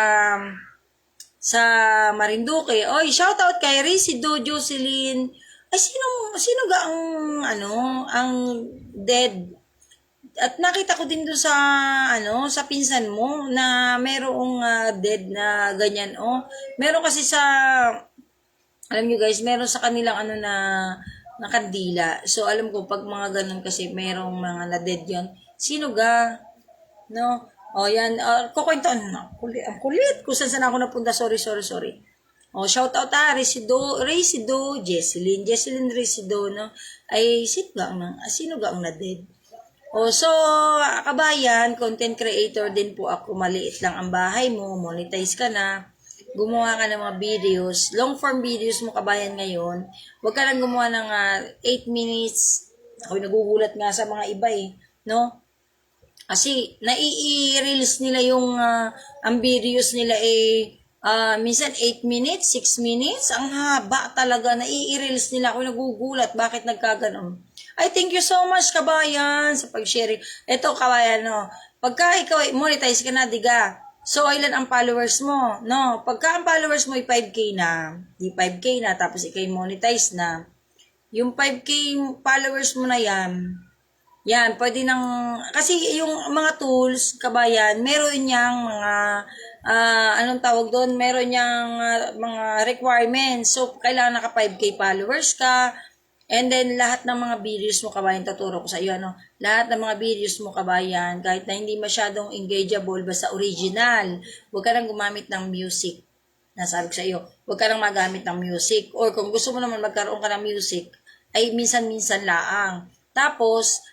Marinduque, oy, shout out kay Risido, Jocelyn. Ay, sino ga ang dead? At nakita ko din doon sa pinsan mo na merong dead na ganyan. Meron kasi alam nyo guys, meron sa kanilang na kandila. So, alam ko, pag mga ganun kasi, merong mga na-dead yun. Sino ga? No? Yan. Kukwento. Ang kulit. Kung saan ako napunta. Sorry. Shout out Resido, Jesselyn Resido, no? Ay, sino ga ang na-dead? So, kabayan, content creator din po ako. Maliit lang ang bahay mo. Monetize ka na. Gumawa ka ng mga videos, long form videos mo kabayan ngayon, huwag ka lang gumawa ng 8 minutes. Ako nagugulat nga sa mga iba no? Kasi nai-reels nila ang videos nila minsan 8 minutes, 6 minutes, ang haba talaga, nai-reels nila. Ako nagugulat, bakit nagkaganon? Ay, thank you so much kabayan sa pag-sharing. Ito kabayan, no? Pagka ikaw monetize ka na, diga, so, ilan ang followers mo? No, pagka ang followers mo ay 5K na, di 5K na, tapos ikay monetize na, yung 5K followers mo na yan, pwede kasi yung mga tools, kabayan, meron niyang mga, anong tawag doon, meron niyang mga requirements. So, kailangan naka 5K followers ka, and then, lahat ng mga videos mo, kabayan, tuturo ko sa iyo, lahat ng mga videos mo, kabayan, kahit na hindi masyadong engageable, basta original, huwag ka nang gumamit ng music. Nasabi ko sa iyo, huwag ka nang magamit ng music. Or kung gusto mo naman magkaroon ka ng music, ay minsan-minsan laang. Tapos,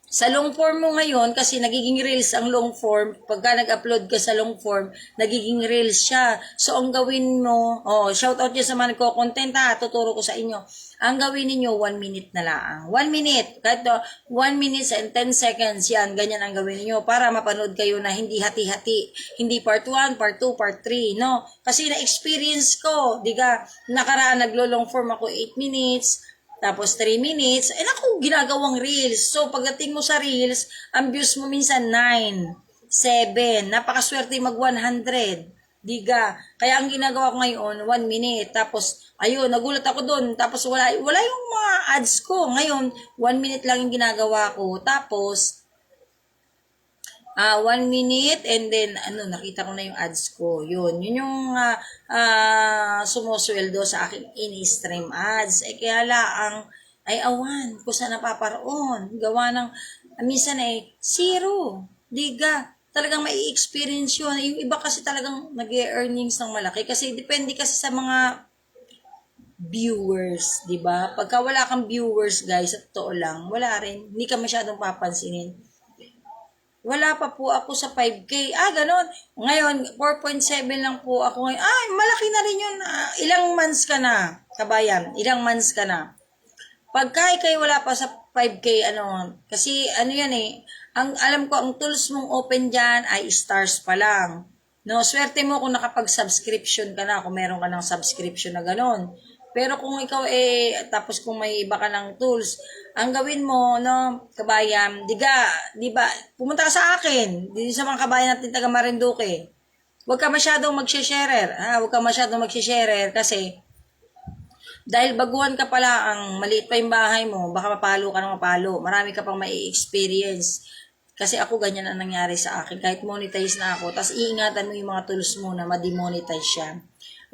sa long form mo ngayon, kasi nagiging reels ang long form, pagka nag-upload ka sa long form, nagiging reels siya. So, ang gawin mo, shout out dyan sa mga nagko-content tuturo ko sa inyo. Ang gawin niyo 1 minute na lang. 1 minute, kahit 1 minute and 10 seconds, yan, ganyan ang gawin niyo para mapanood kayo na hindi hati-hati. Hindi part 1, part 2, part 3, no? Kasi na-experience ko, diga, nakaraan naglo-long form ako 8 minutes, tapos 3 minutes, naku, ginagawang reels. So, pagdating mo sa reels, ang views mo minsan 9, 7, napakaswerte mag 100. Diga. Kaya ang ginagawa ko ngayon, 1 minute. Tapos, ayun, nagulat ako doon. Tapos, wala yung mga ads ko. Ngayon, 1 minute lang yung ginagawa ko. Tapos, 1 minute and then, nakita ko na yung ads ko. Yun yung sumusweldo sa aking in-stream ads. Kaya laang, ay awan, kung saan napaparoon. Gawa ng, minsan zero. Diga. Talagang may experience yun. Yung iba kasi talagang nag-earnings ng malaki. Kasi depende kasi sa mga viewers, di ba? Pagka wala kang viewers, guys, at totoo lang, wala rin. Hindi ka masyadong papansinin. Wala pa po ako sa 5K. Ganon. Ngayon, 4.7 lang po ako ngayon. Malaki na rin yun. Ilang months ka na, kabayan? Ilang months ka na? Pagka ikay wala pa sa 5K, kasi yan ang alam ko, ang tools mong open dyan ay stars pa lang. No, swerte mo kung nakapag-subscription ka na, kung meron ka ng subscription na ganon. Pero kung ikaw tapos kung may iba ka ng tools, ang gawin mo, kabayan, di ba, pumunta ka sa akin, di sa mga kabayan natin taga Marinduque. Huwag ka masyadong mag-share, huwag ka masyadong mag-share kasi Dahil baguhan ka pala, ang maliit pa yung bahay mo, baka mapalo ka ng mapalo. Marami ka pang may experience. Kasi ako ganyan ang nangyari sa akin. Kahit monetize na ako, tapos iingatan mo yung mga tools mo na ma-demonetize siya.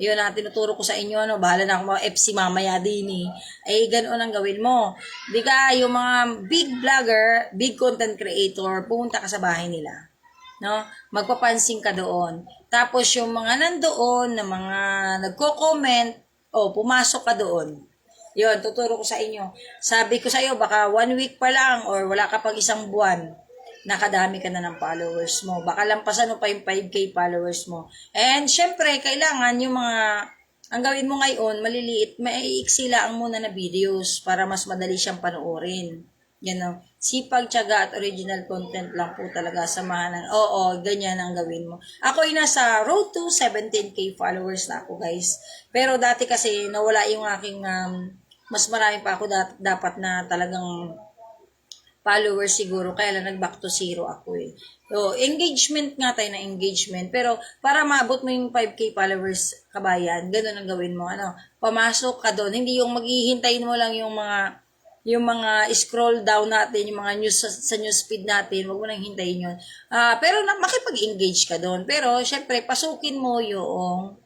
Ayun na, tinuturo ko sa inyo, ano, bahala na ako mga FC mamaya din eh. Ay, ganoon ang gawin mo. Di ka, yung mga big vlogger, big content creator, pumunta ka sa bahay nila. No? Magpapansin ka doon. Tapos yung mga nandoon, na mga nagko-comment, pumasok ka doon. Yun, tuturo ko sa inyo. Sabi ko sa iyo, baka 1 week pa lang or wala ka pang isang buwan, nakadami ka na ng followers mo. Baka lampasan mo pa yung 5K followers mo. And syempre, kailangan yung mga, ang gawin mo ngayon, maliliit, maiiksi lang muna na videos para mas madali siyang panoorin. Yan o. Sipag, tiyaga at original content lang po talaga samahan ng, ganyan ang gawin mo. Ako ay nasa road to 17K followers na ako, guys. Pero dati kasi nawala yung aking, mas marami pa ako dapat na talagang followers siguro, kaya lang nag-back to zero ako eh. So, engagement nga tayo na engagement. Pero, para maabot mo yung 5K followers, kabayan, ganun ang gawin mo. Ano, pamasok ka doon. Hindi yung maghihintayin mo lang yung mga scroll down natin, yung mga news sa news feed natin, wag mo nang hintayin yun. Pero makipag-engage ka doon. Pero, syempre, pasukin mo yung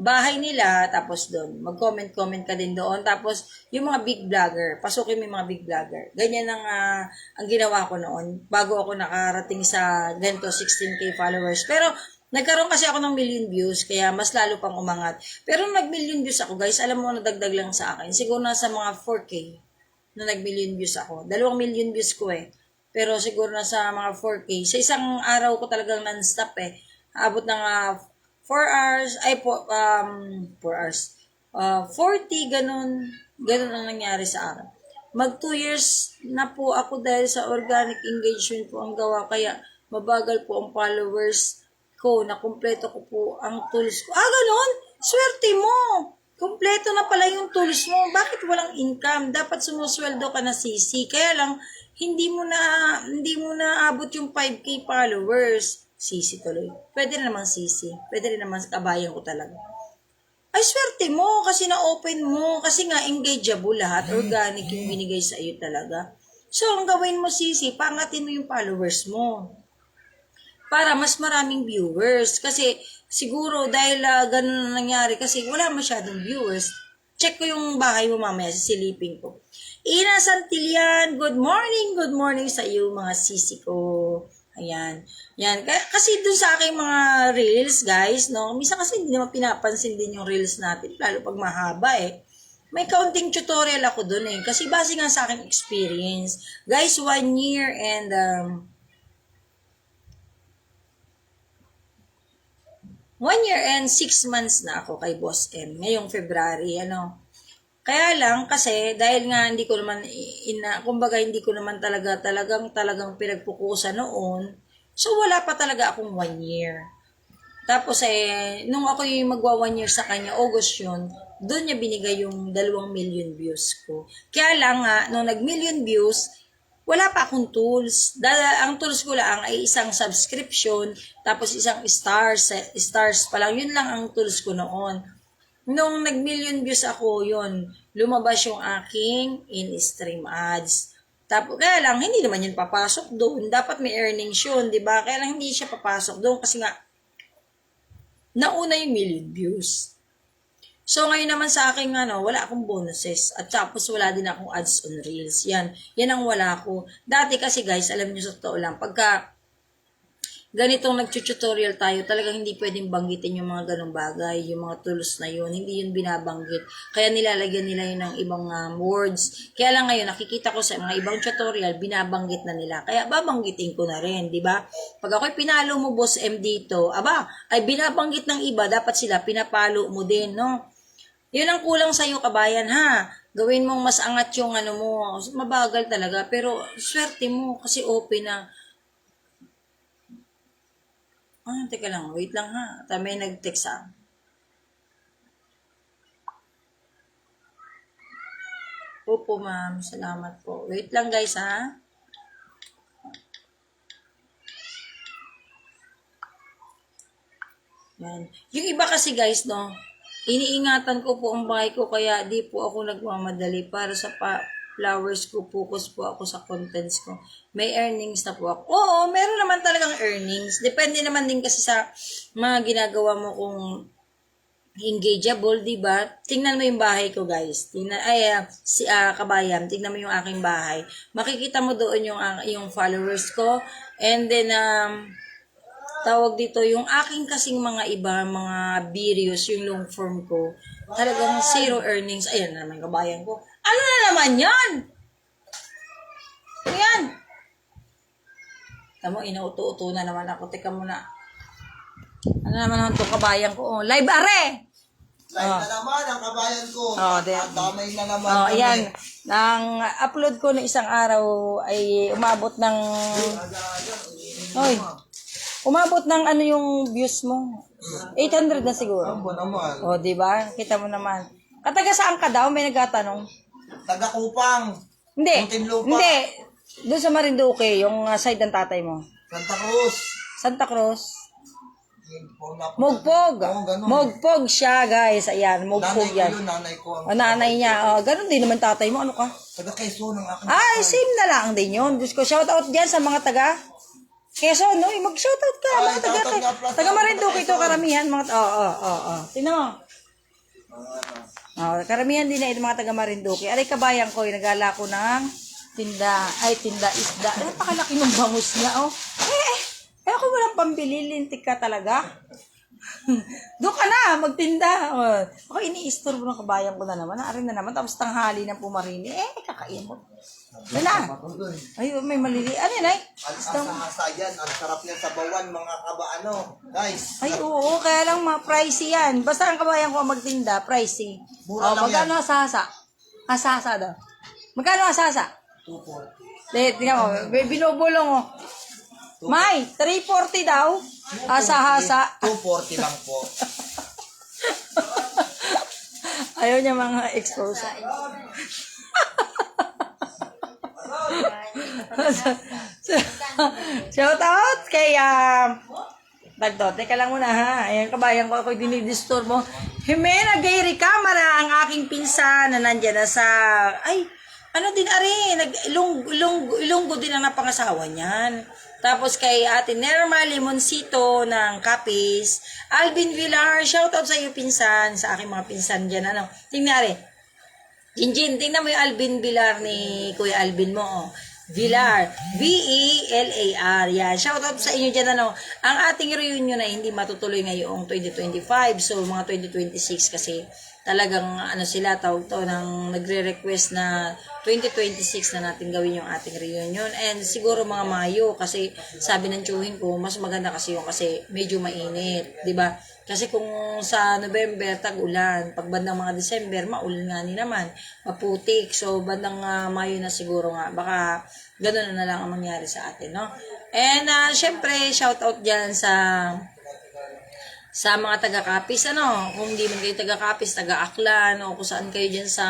bahay nila, tapos doon, mag-comment ka din doon. Tapos, yung mga big vlogger, pasukin mo yung mga big vlogger. Ganyan ang ginawa ko noon, bago ako nakarating sa ganito, 16K followers. Pero, nagkaroon kasi ako ng million views, kaya mas lalo pang umangat. Pero nag-million views ako, guys. Alam mo, nadagdag lang sa akin. Siguro nasa mga 4K na nag-million views ako. 2 million views ko eh. Pero siguro nasa mga 4K. Sa isang araw ko talagang non-stop eh. Abot ng 4 hours, 4 hours. 40, ganun. Ganun ang nangyari sa akin. Mag 2 years na po ako dahil sa organic engagement po ang gawa. Kaya mabagal po ang followers ko, na kumpleto ko po ang tools ko. Ganon? Swerte mo! Kumpleto na pala yung tools mo. Bakit walang income? Dapat sumusweldo ka na sisi. Kaya lang, hindi mo na abot yung 5K followers. Sisi tuloy. Pwede rin naman sisi. Pwede rin naman kabayan ko talaga. Ay, swerte mo kasi na-open mo. Kasi nga, engageable lahat. Organic yung binigay sa iyo talaga. So, ang gawin mo, sisi, pangatin mo yung followers mo para mas maraming viewers. Kasi siguro dahil ganun nangyari kasi wala masyadong viewers. Check ko yung bahay mo mamaya, sisilipin ko. Ina Santillan, good morning sa iyo mga sisi ko. Ayan. Yan. Kasi dun sa aking mga reels, guys, no? Misa kasi hindi naman pinapansin din yung reels natin, lalo pag mahaba eh. May counting tutorial ako dun eh. Kasi base nga sa aking experience. Guys, 1 year and 1 year and 6 months na ako kay Boss M. Ngayong February, ano. Kaya lang, kasi, dahil nga hindi ko naman, kumbaga hindi ko naman talagang pinagpukusan noon. So, wala pa talaga akong 1 year. Tapos, nung ako yung magwa 1 year sa kanya, August yun, doon niya binigay yung 2 million views ko. Kaya lang nga, nung nag-million views, wala pa akong tools. Ang tools ko lang ay isang subscription, tapos isang stars pa lang. Yun lang ang tools ko noon. Nung nag-million views ako, yun, lumabas yung aking in-stream ads. Tapos, kaya lang, hindi naman yun papasok doon. Dapat may earnings yun, di ba? Kaya lang hindi siya papasok doon kasi nga, nauna yung million views. So, ngayon naman sa akin, wala akong bonuses. At tapos, wala din akong ads on Reels. Yan ang wala ko. Dati kasi, guys, alam nyo sa totoo lang, pagka ganitong nag-tutorial tayo, talagang hindi pwedeng banggitin yung mga ganong bagay, yung mga tools na yun. Hindi yun binabanggit. Kaya nilalagyan nila yun ng ibang words. Kaya lang ngayon, nakikita ko sa mga ibang tutorial, binabanggit na nila. Kaya babanggitin ko na rin, di ba? Pag ako'y pinalo mo, Boss M, dito, ay binabanggit ng iba, dapat sila pinapalo mo din, no? Yun ang kulang sa'yo, kabayan, ha? Gawin mong mas angat yung mo. Mabagal talaga, pero swerte mo kasi open na. Teka lang, wait lang ha. May nag-text ha. Opo, ma'am. Salamat po. Wait lang, guys, ha. Yan. Yung iba kasi, guys, no, iniingatan ko po ang bahay ko kaya di po ako nagmamadali para sa flowers ko. Focus po ako sa contents ko. May earnings na po ako. Oo, meron naman talagang earnings. Depende naman din kasi sa mga ginagawa mo kung engageable, di ba? Tingnan mo yung bahay ko, guys. Kabayan, tingnan mo yung aking bahay. Makikita mo doon yung followers ko. And then, tawag dito, yung aking kasing mga mga videos, yung long form ko, talagang zero earnings. Ayan na naman, kabayan ko. Ano na naman yan? Ayan. Tamo, inauto-uto na naman ako. Teka muna. Ano naman ang itong kabayan ko? Oh, live are! Live na naman ang kabayan ko. Damay na naman. Oh, ayan. Nang upload ko na isang araw ay umabot ng... Oy. Umabot ng ano yung views mo? 800 na siguro. Ano naman? Oh, di ba? Kita mo naman. Kataga saan ka daw? May nagtatanong. Taga Kupang. Hindi. Muntinlupa. Hindi. Doon sa Marinduque, yung side ng tatay mo. Santa Cruz. Santa Cruz. Mugpog. Mugpog. Mugpog siya, guys. Ayan, mugpog Nanay ko yan. yun, nanay ko. O, nanay niya. O, ganun din naman tatay mo. Ano ka? Taga Quezon ang aking Ay, same na lang din yun. Diyos ko, shoutout dyan sa mga taga Quezon, no? Mag-shoutout ka. Ay, Mga taga, shoutout nga pala sa taga Marinduque mga ito, karamihan. Tingnan mo. Karamihan din na ito mga taga Marinduque. Aray, kabayan ko, nagala ko ng tinda isda. Ay, napakalaki ng bangus niya, oh. Ako walang pambili, lintik ka talaga. Doon ka na, magtinda. Ako ini-istorbo ng kabayan ko na naman. Naarin na naman, tapos tanghali ng pumarini. Kakain mo. Wala. Ay, may malili. Ano yun, ay? Asa yan. Ang sarap niya sa bawan, mga kabaano. Guys. Ay, oo, kaya lang pricey yan. Basta ang kabayan ko magtinda, pricey. Mura lang magkano yan. asasa? Asasa daw. Magkano asasa? 240. Tingnan mo, binubulong mo. May, 340 daw. Asa-hasa. 240 lang po. Ayaw niya mga expose. Shout out kay Dagdo. Teka lang muna ha. Ayan, kabayan ko, ako dinidisturb mo. Jimena Gayri Camara, ang aking pinsan na nandyan na sa... Ay, ano din ari, ilunggo din ang napangasawa niyan. Tapos kay Ate Nerma Limoncito ng Capiz, Alvin Villar, shoutout sa iyo pinsan, sa aking mga pinsan dyan. Ano, tingnan ari. Jinjin, tingnan mo yung Alvin Villar ni Kuya Alvin mo. Oh. Villar, V-E-L-A-R. Yan, shoutout sa inyo dyan. Ano, ang ating reunion na hindi matutuloy ngayong 2025. So, mga 2026 kasi talagang ano sila tawag to nang nagre-request na 2026 na natin gawin yung ating reunion, and siguro mga Mayo kasi sabi ng tiyuhin ko mas maganda kasi yung kasi medyo mainit, di ba? Kasi kung sa November tag-ulan, pag bandang mga December maulan nga ni naman, maputik. So bandang Mayo na siguro nga, baka ganoon na lang ang mangyari sa atin, no? And syempre shout out diyan sa mga taga-Capiz, ano, kung di man kayo taga-Capiz, taga-Aklan, o kung saan kayo dyan sa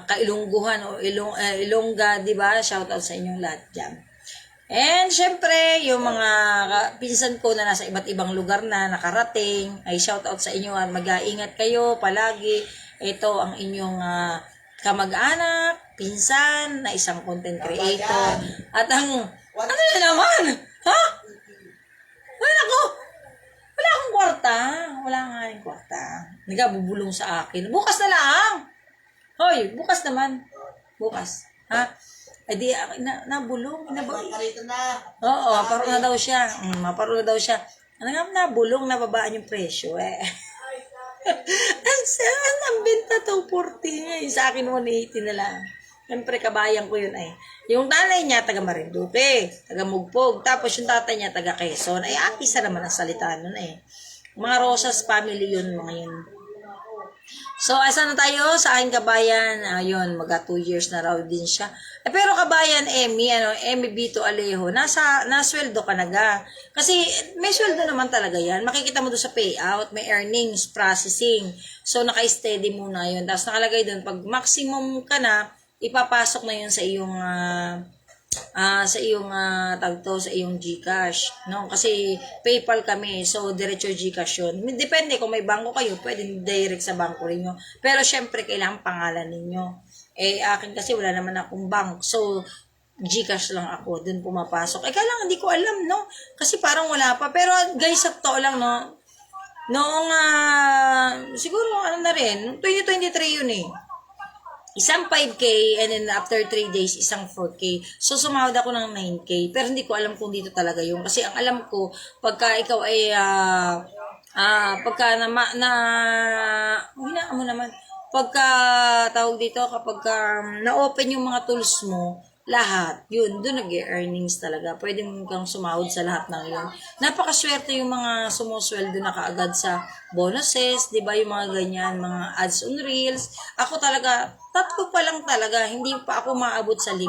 Kailungguhan o Ilongga, di ba? Shout out sa inyong lahat dyan. And syempre, yung mga pinsan ko na nasa iba't ibang lugar na nakarating, ay shout out sa inyo at mag-aingat kayo palagi. Ito ang inyong kamag-anak, pinsan, na isang content creator. At ang, ano na naman? Ha? Wala akong kwarta. Wala nga yung kwarta. Nagabubulong sa akin. Bukas na lang. Hoy, bukas naman. Bukas. Ha? Ay di, nabulong. Karito na. Oo, paro na daw siya. Maparo na daw siya. Ano nga, nabulong, nababaan yung presyo ang benta 240. Sa akin 180 na lang. Siyempre, kabayan ko yun ay. Yung nanay niya, taga Marinduque, taga Mugpog. Tapos yung tatay niya, taga Quezon. Ay, isa naman ang salita nun eh. Mga Rosas family yun, mga yun. So, asa na tayo sa aking kabayan? Ayun, mga 2 years na raw din siya. Pero kabayan, Emmy Bito Alejo, nasweldo ka na ga. Kasi may sweldo naman talaga yan. Makikita mo doon sa payout, may earnings, processing. So, naka-steady muna yun. Tapos nakalagay doon, pag maximum ka na, ipapasok na yun sa iyong sa iyong tawag to, sa iyong GCash, no? Kasi PayPal kami, so diretso GCash yun. Depende kung may bangko kayo, pwede direct sa bangko ninyo. Pero syempre kailangan pangalan ninyo. Eh akin kasi wala naman akong bank. So GCash lang ako, dun pumapasok. Eh kailangan hindi ko alam, no? Kasi parang wala pa. Pero guys, sa totoo lang, no? Noong siguro ano na rin, 2023 yun eh. Isang 5K and then after 3 days, isang 4K. So, sumahod ako ng 9K. Pero hindi ko alam kung dito talaga yun. Kasi ang alam ko, pagka ikaw ay, pagka hinaan mo naman, pagka tawag dito, kapag na-open yung mga tools mo, lahat, yun, doon nag-earnings talaga. Pwede mo kang sumahod sa lahat ng yun. Napakaswerte yung mga sumusweldo na kaagad sa bonuses, di ba, yung mga ganyan, mga ads on reels. Ako talaga, 3 pa lang talaga, hindi pa ako maabot sa 5.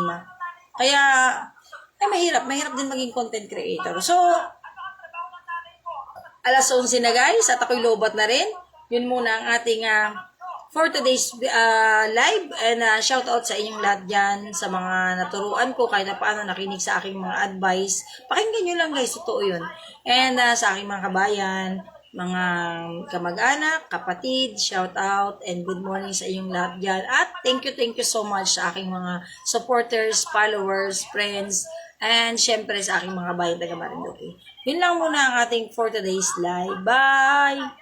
Kaya, mahirap din maging content creator. So, alas 11 na guys, at ako'y lobat na rin. Yun muna ang ating for today's live, and shout out sa inyong lahat dyan, sa mga naturuan ko kahit na paano nakinig sa aking mga advice. Pakinggan nyo lang guys, totoo yun. And sa aking mga kabayan, mga kamag-anak, kapatid, shout out, and good morning sa inyong lahat dyan. At thank you so much sa aking mga supporters, followers, friends, and syempre sa aking mga bayan taga Marinduque. Yun lang muna ang ating for today's live. Bye!